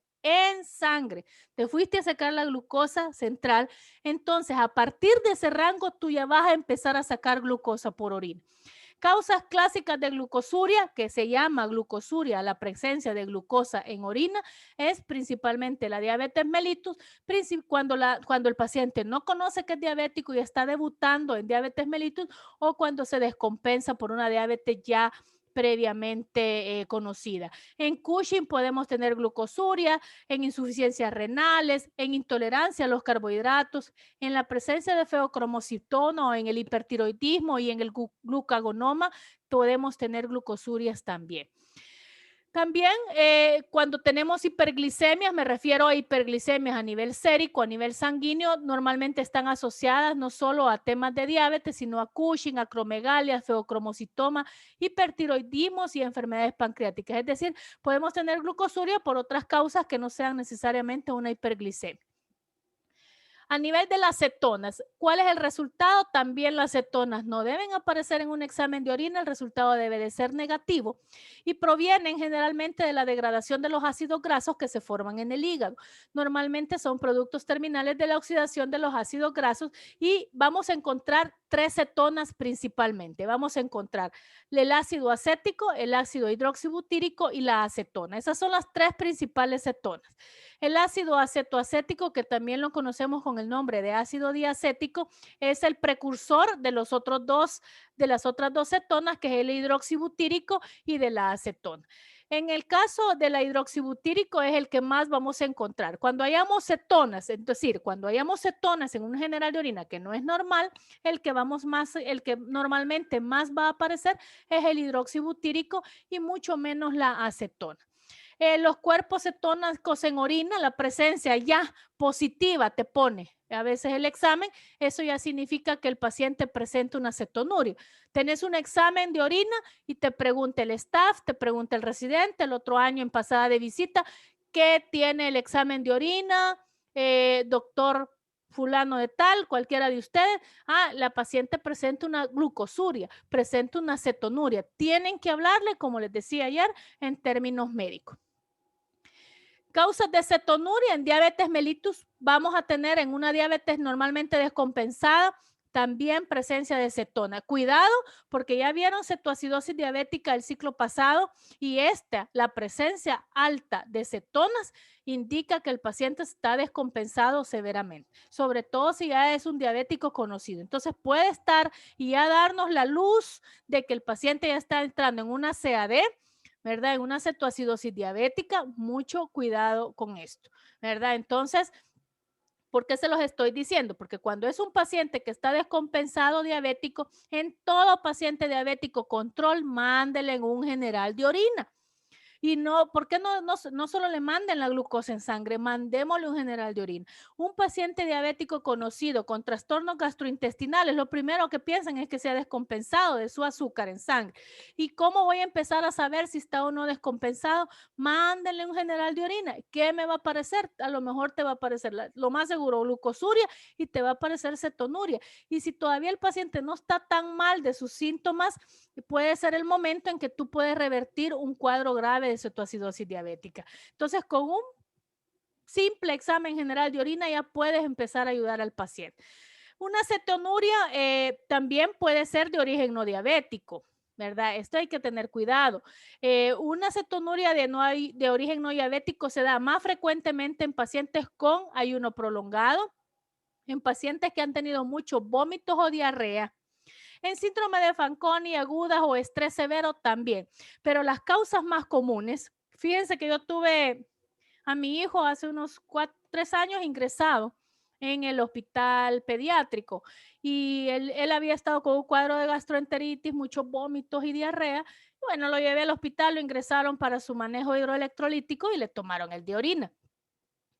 te fuiste a sacar la glucosa central, entonces a partir de ese rango tú ya vas a empezar a sacar glucosa por orina. Causas clásicas de glucosuria, que se llama glucosuria, la presencia de glucosa en orina, es principalmente la diabetes mellitus, cuando el paciente no conoce que es diabético y está debutando en diabetes mellitus, o cuando se descompensa por una diabetes ya previamente conocida. En Cushing podemos tener glucosuria, en insuficiencias renales, en intolerancia a los carbohidratos, en la presencia de feocromocitona o en el hipertiroidismo y en el glucagonoma podemos tener glucosurias también. También cuando tenemos hiperglicemias, me refiero a hiperglicemias a nivel sérico, a nivel sanguíneo, normalmente están asociadas no solo a temas de diabetes, sino a Cushing, acromegalia, feocromocitoma, hipertiroidismos y enfermedades pancreáticas. Es decir, podemos tener glucosuria por otras causas que no sean necesariamente una hiperglicemia. A nivel de las cetonas, ¿cuál es el resultado? También las cetonas no deben aparecer en un examen de orina, el resultado debe de ser negativo y provienen generalmente de la degradación de los ácidos grasos que se forman en el hígado. Normalmente son productos terminales de la oxidación de los ácidos grasos y vamos a encontrar 3 cetonas principalmente. Vamos a encontrar el ácido acético, el ácido hidroxibutírico y la acetona. Esas son las 3 principales cetonas. El ácido acetoacético, que también lo conocemos con el nombre de ácido diacético, es el precursor de las otras dos cetonas, que es el hidroxibutírico y de la acetona. En el caso del hidroxibutírico es el que más vamos a encontrar. Cuando hayamos cetonas, es decir, cuando hayamos cetonas en un general de orina que no es normal, el que normalmente más va a aparecer es el hidroxibutírico y mucho menos la acetona. Los cuerpos cetónicos en orina, la presencia ya positiva te pone a veces el examen, eso ya significa que el paciente presenta una cetonuria. Tenés un examen de orina y te pregunta el staff, te pregunta el residente, el otro año en pasada de visita, ¿qué tiene el examen de orina? Doctor fulano de tal, cualquiera de ustedes, la paciente presenta una glucosuria, presenta una cetonuria. Tienen que hablarle, como les decía ayer, en términos médicos. Causas de cetonuria en diabetes mellitus, vamos a tener en una diabetes normalmente descompensada también presencia de cetona. Cuidado, porque ya vieron cetoacidosis diabética el ciclo pasado y la presencia alta de cetonas indica que el paciente está descompensado severamente, sobre todo si ya es un diabético conocido. Entonces puede estar y ya darnos la luz de que el paciente ya está entrando en una CAD, ¿verdad? En una cetoacidosis diabética, mucho cuidado con esto, ¿verdad? Entonces, ¿por qué se los estoy diciendo? Porque cuando es un paciente que está descompensado diabético, en todo paciente diabético control, mándele en un general de orina. Y no, ¿por qué no solo le manden la glucosa en sangre? Mandémosle un general de orina. Un paciente diabético conocido con trastornos gastrointestinales, lo primero que piensan es que se ha descompensado de su azúcar en sangre. ¿Y cómo voy a empezar a saber si está o no descompensado? Mándenle un general de orina. ¿Qué me va a aparecer? A lo mejor te va a aparecer, lo más seguro, glucosuria y te va a aparecer cetonuria. Y si todavía el paciente no está tan mal de sus síntomas, puede ser el momento en que tú puedes revertir un cuadro grave de cetoacidosis diabética. Entonces, con un simple examen general de orina ya puedes empezar a ayudar al paciente. Una cetonuria también puede ser de origen no diabético, ¿verdad? Esto hay que tener cuidado. Una cetonuria de origen no diabético se da más frecuentemente en pacientes con ayuno prolongado, en pacientes que han tenido muchos vómitos o diarrea, en síndrome de Fanconi agudas o estrés severo también. Pero las causas más comunes, fíjense que yo tuve a mi hijo hace unos 3 años ingresado en el hospital pediátrico y él había estado con un cuadro de gastroenteritis, muchos vómitos y diarrea. Bueno, lo llevé al hospital, lo ingresaron para su manejo hidroelectrolítico y le tomaron el de orina.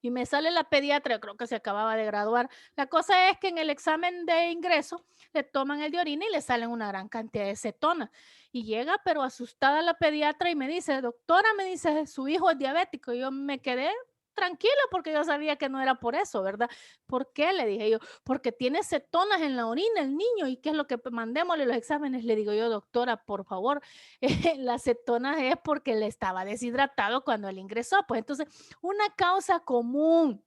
Y me sale la pediatra, creo que se acababa de graduar. La cosa es que en el examen de ingreso le toman el de orina y le salen una gran cantidad de cetona. Y llega, pero asustada la pediatra y me dice, doctora, me dice, su hijo es diabético. Y yo me quedé tranquila porque yo sabía que no era por eso, ¿verdad? ¿Por qué? Le dije yo, porque tiene cetonas en la orina el niño. ¿Y qué es lo que mandémosle los exámenes? Le digo yo, doctora, por favor, las cetonas es porque le estaba deshidratado cuando él ingresó. Pues entonces, una causa común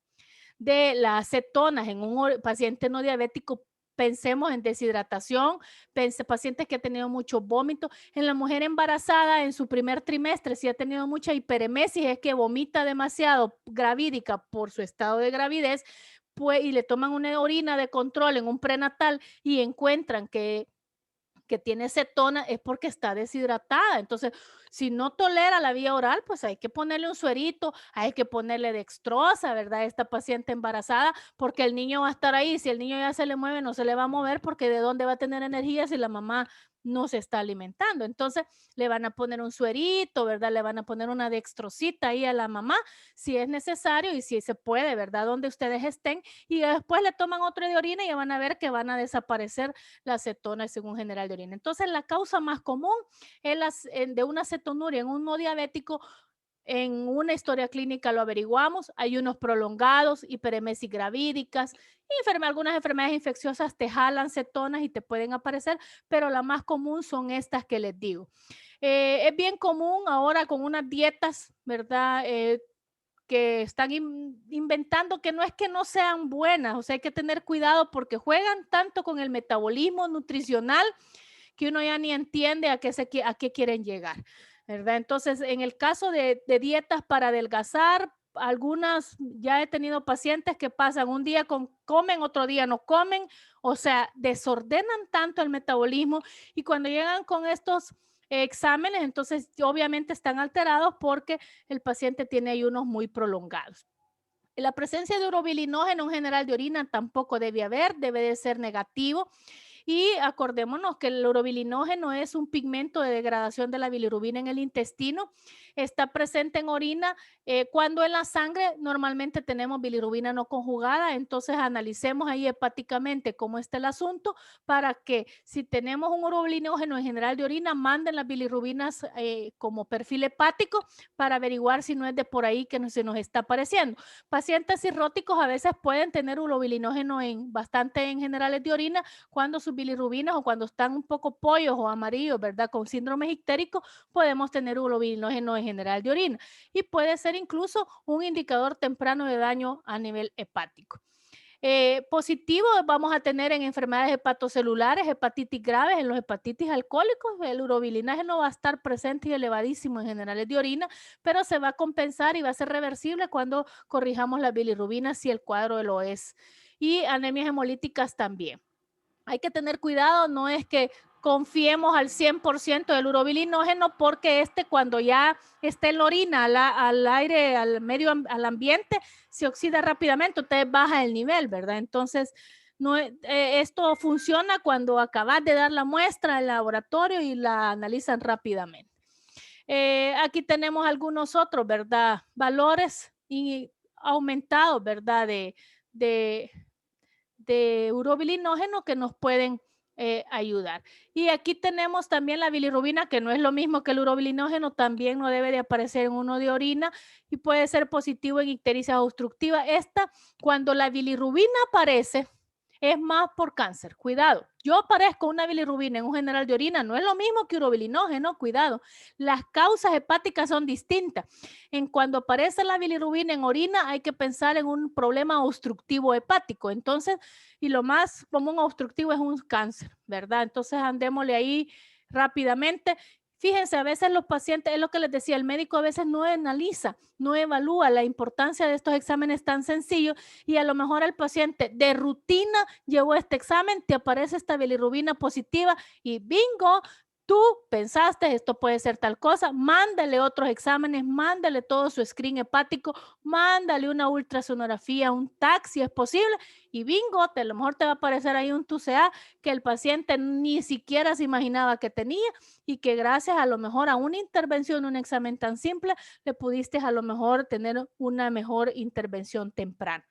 de las cetonas en un paciente no diabético, pensemos en deshidratación, pacientes que han tenido mucho vómito, en la mujer embarazada en su primer trimestre, si ha tenido mucha hiperemesis, es que vomita demasiado gravídica por su estado de gravidez, pues, y le toman una orina de control en un prenatal y encuentran que tiene cetona es porque está deshidratada. Entonces, si no tolera la vía oral, pues hay que ponerle un suerito, hay que ponerle dextrosa, ¿verdad? Esta paciente embarazada, porque el niño va a estar ahí. Si el niño ya se le mueve, no se le va a mover porque de dónde va a tener energía si la mamá no se está alimentando. Entonces, le van a poner un suerito, ¿verdad? Le van a poner una dextrosita ahí a la mamá, si es necesario y si se puede, ¿verdad? Donde ustedes estén. Y después le toman otro de orina y ya van a ver que van a desaparecer la cetona según general de orina. Entonces, la causa más común es de una cetonuria en un no diabético. En una historia clínica lo averiguamos, ayunos prolongados, hiperemesis gravídicas, algunas enfermedades infecciosas te jalan cetonas y te pueden aparecer, pero la más común son estas que les digo. Es bien común ahora con unas dietas, ¿verdad? que están inventando, que no es que no sean buenas, o sea, hay que tener cuidado porque juegan tanto con el metabolismo nutricional que uno ya ni entiende a qué quieren llegar, ¿verdad? Entonces, en el caso de dietas para adelgazar, algunas, ya he tenido pacientes que pasan un día comen, otro día no comen, o sea, desordenan tanto el metabolismo y cuando llegan con estos exámenes, entonces obviamente están alterados porque el paciente tiene ayunos muy prolongados. La presencia de urobilinógeno en general de orina tampoco debe haber, debe de ser negativo. Y acordémonos que el urobilinógeno es un pigmento de degradación de la bilirrubina en el intestino. Está presente en orina. Cuando en la sangre normalmente tenemos bilirrubina no conjugada, entonces analicemos ahí hepáticamente cómo está el asunto para que si tenemos un urobilinógeno en general de orina, manden las bilirrubinas como perfil hepático para averiguar si no es de por ahí que se nos está apareciendo. Pacientes cirróticos a veces pueden tener urobilinógeno bastante en generales de orina cuando sus bilirrubinas o cuando están un poco pollos o amarillos, ¿verdad? Con síndrome ictérico, podemos tener urobilinógeno en general de orina y puede ser incluso un indicador temprano de daño a nivel hepático. Positivo vamos a tener en enfermedades hepatocelulares, hepatitis graves, en los hepatitis alcohólicos, el urobilinógeno va a estar presente y elevadísimo en generales de orina, pero se va a compensar y va a ser reversible cuando corrijamos las bilirrubinas si el cuadro lo es. Y anemias hemolíticas también. Hay que tener cuidado, no es que confiemos al 100% del urobilinógeno porque cuando ya está en la orina, al aire, al ambiente, se oxida rápidamente, entonces baja el nivel, ¿verdad? Entonces, esto funciona cuando acabas de dar la muestra al laboratorio y la analizan rápidamente. Aquí tenemos algunos otros, ¿verdad? Valores aumentados, ¿verdad? De urobilinógeno que nos pueden ayudar. Y aquí tenemos también la bilirrubina, que no es lo mismo que el urobilinógeno, también no debe de aparecer en uno de orina y puede ser positivo en ictericia obstructiva. Cuando la bilirrubina aparece, es más por cáncer. Cuidado, yo aparezco una bilirrubina en un general de orina, no es lo mismo que urobilinógeno, cuidado. Las causas hepáticas son distintas. Cuando aparece la bilirrubina en orina, hay que pensar en un problema obstructivo hepático. Entonces, y lo más común obstructivo es un cáncer, ¿verdad? Entonces, andémosle ahí rápidamente. Fíjense, a veces los pacientes, es lo que les decía, el médico a veces no analiza, no evalúa la importancia de estos exámenes tan sencillos y a lo mejor el paciente de rutina llevó este examen, te aparece esta bilirrubina positiva y bingo, tú pensaste esto puede ser tal cosa, mándale otros exámenes, mándale todo su screen hepático, mándale una ultrasonografía, un TAC si es posible y bingo, a lo mejor te va a aparecer ahí un TUCA que el paciente ni siquiera se imaginaba que tenía y que gracias a lo mejor a una intervención, un examen tan simple, le pudiste a lo mejor tener una mejor intervención temprana.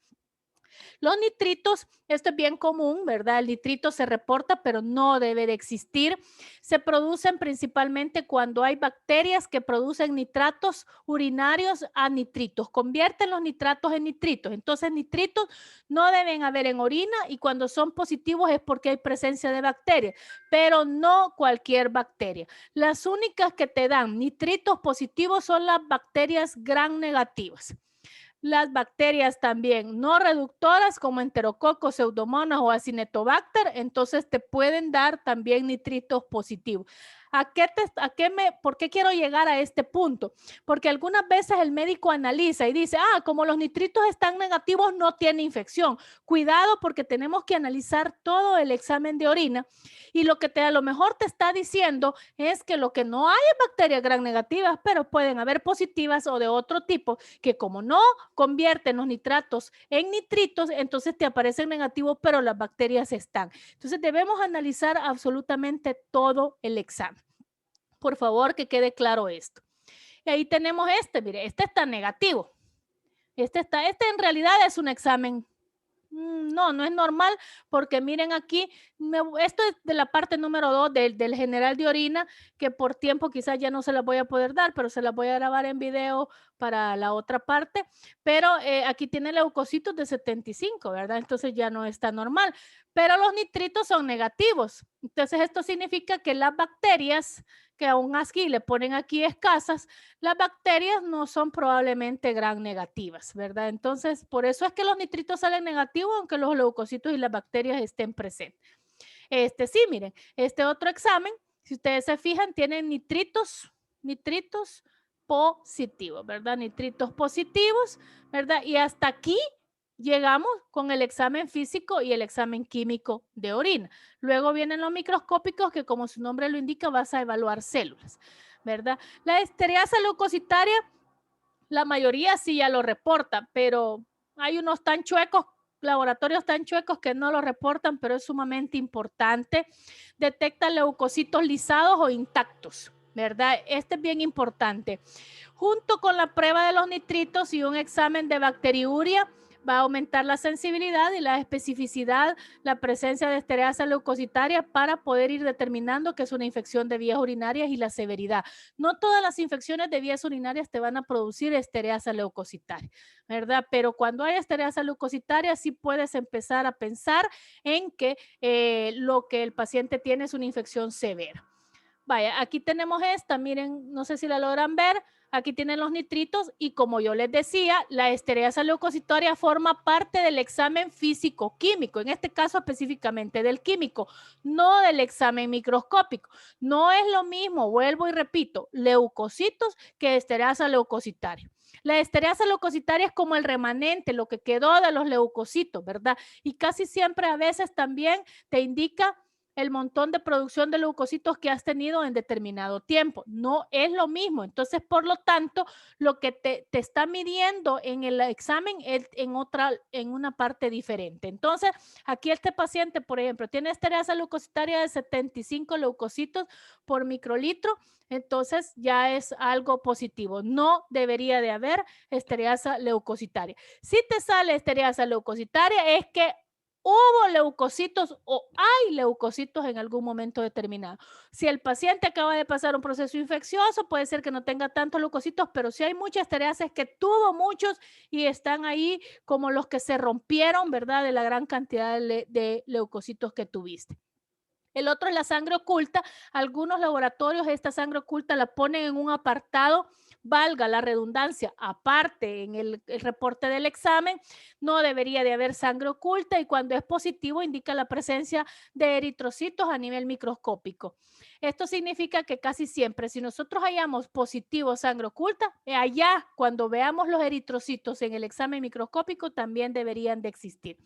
Los nitritos, esto es bien común, ¿verdad? El nitrito se reporta, pero no debe de existir. Se producen principalmente cuando hay bacterias que producen nitratos urinarios a nitritos, convierten los nitratos en nitritos. Entonces, nitritos no deben haber en orina y cuando son positivos es porque hay presencia de bacterias, pero no cualquier bacteria. Las únicas que te dan nitritos positivos son las bacterias gram negativas. Las bacterias también no reductoras como enterococos, pseudomonas o acinetobacter, entonces te pueden dar también nitritos positivos. ¿Por qué quiero llegar a este punto? Porque algunas veces el médico analiza y dice, como los nitritos están negativos, no tiene infección. Cuidado porque tenemos que analizar todo el examen de orina y lo que a lo mejor te está diciendo es que lo que no hay es bacterias gram negativas, pero pueden haber positivas o de otro tipo que como no convierten los nitratos en nitritos, entonces te aparecen negativos, pero las bacterias están. Entonces debemos analizar absolutamente todo el examen. Por favor, que quede claro esto. Y ahí tenemos mire, este está negativo. Este en realidad es un examen. No es normal porque miren aquí, esto es de la parte número 2 del general de orina, que por tiempo quizás ya no se la voy a poder dar, pero se la voy a grabar en video para la otra parte. Pero aquí tiene leucocitos de 75, ¿verdad? Entonces ya no está normal. Pero los nitritos son negativos. Entonces esto significa que las bacterias que aún así le ponen aquí escasas, las bacterias no son probablemente gran negativas, ¿verdad? Entonces, por eso es que los nitritos salen negativos, aunque los leucocitos y las bacterias estén presentes. Sí, miren, este otro examen, si ustedes se fijan, tiene nitritos positivos, ¿verdad? Nitritos positivos, ¿verdad? Y hasta aquí llegamos con el examen físico y el examen químico de orina. Luego vienen los microscópicos que, como su nombre lo indica, vas a evaluar células, ¿verdad? La estereasa leucocitaria, la mayoría sí ya lo reporta, pero hay unos tan chuecos, laboratorios tan chuecos que no lo reportan, pero es sumamente importante. Detecta leucocitos lisados o intactos, ¿verdad? Este es bien importante. Junto con la prueba de los nitritos y un examen de bacteriuria, va a aumentar la sensibilidad y la especificidad, la presencia de estereasa leucocitaria para poder ir determinando que es una infección de vías urinarias y la severidad. No todas las infecciones de vías urinarias te van a producir estereasa leucocitaria, ¿verdad? Pero cuando hay estereasa leucocitaria, sí puedes empezar a pensar en que lo que el paciente tiene es una infección severa. Vaya, aquí tenemos esta, miren, no sé si la logran ver, aquí tienen los nitritos y como yo les decía, la estereasa leucocitaria forma parte del examen físico-químico, en este caso específicamente del químico, no del examen microscópico. No es lo mismo, vuelvo y repito, leucocitos que estereasa leucocitaria. La estereasa leucocitaria es como el remanente, lo que quedó de los leucocitos, ¿verdad? Y casi siempre a veces también te indica el montón de producción de leucocitos que has tenido en determinado tiempo. No es lo mismo. Entonces, por lo tanto, lo que te está midiendo en el examen es en una parte diferente. Entonces, aquí este paciente, por ejemplo, tiene estereasa leucocitaria de 75 leucocitos por microlitro, entonces ya es algo positivo. No debería de haber estereasa leucocitaria. Si te sale estereasa leucocitaria, es que hubo leucocitos o hay leucocitos en algún momento determinado. Si el paciente acaba de pasar un proceso infeccioso, puede ser que no tenga tantos leucocitos, pero si hay muchas estereasas que tuvo muchos y están ahí como los que se rompieron, ¿verdad? De la gran cantidad de leucocitos que tuviste. El otro es la sangre oculta. Algunos laboratorios esta sangre oculta la ponen en un apartado, valga la redundancia, aparte en el reporte del examen. No debería de haber sangre oculta y cuando es positivo indica la presencia de eritrocitos a nivel microscópico. Esto significa que casi siempre, si nosotros hallamos positivo sangre oculta, allá cuando veamos los eritrocitos en el examen microscópico también deberían de existir.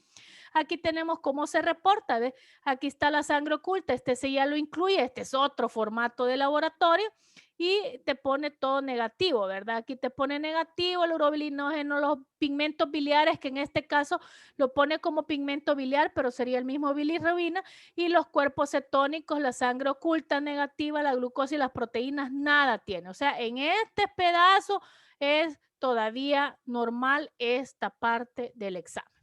Aquí tenemos cómo se reporta, ¿ves? Aquí está la sangre oculta, este sí ya lo incluye, este es otro formato de laboratorio y te pone todo negativo, ¿verdad? Aquí te pone negativo el urobilinógeno, los pigmentos biliares, que en este caso lo pone como pigmento biliar, pero sería el mismo bilirrubina, y los cuerpos cetónicos, la sangre oculta negativa, la glucosa y las proteínas, nada tiene. O sea, en este pedazo es todavía normal esta parte del examen.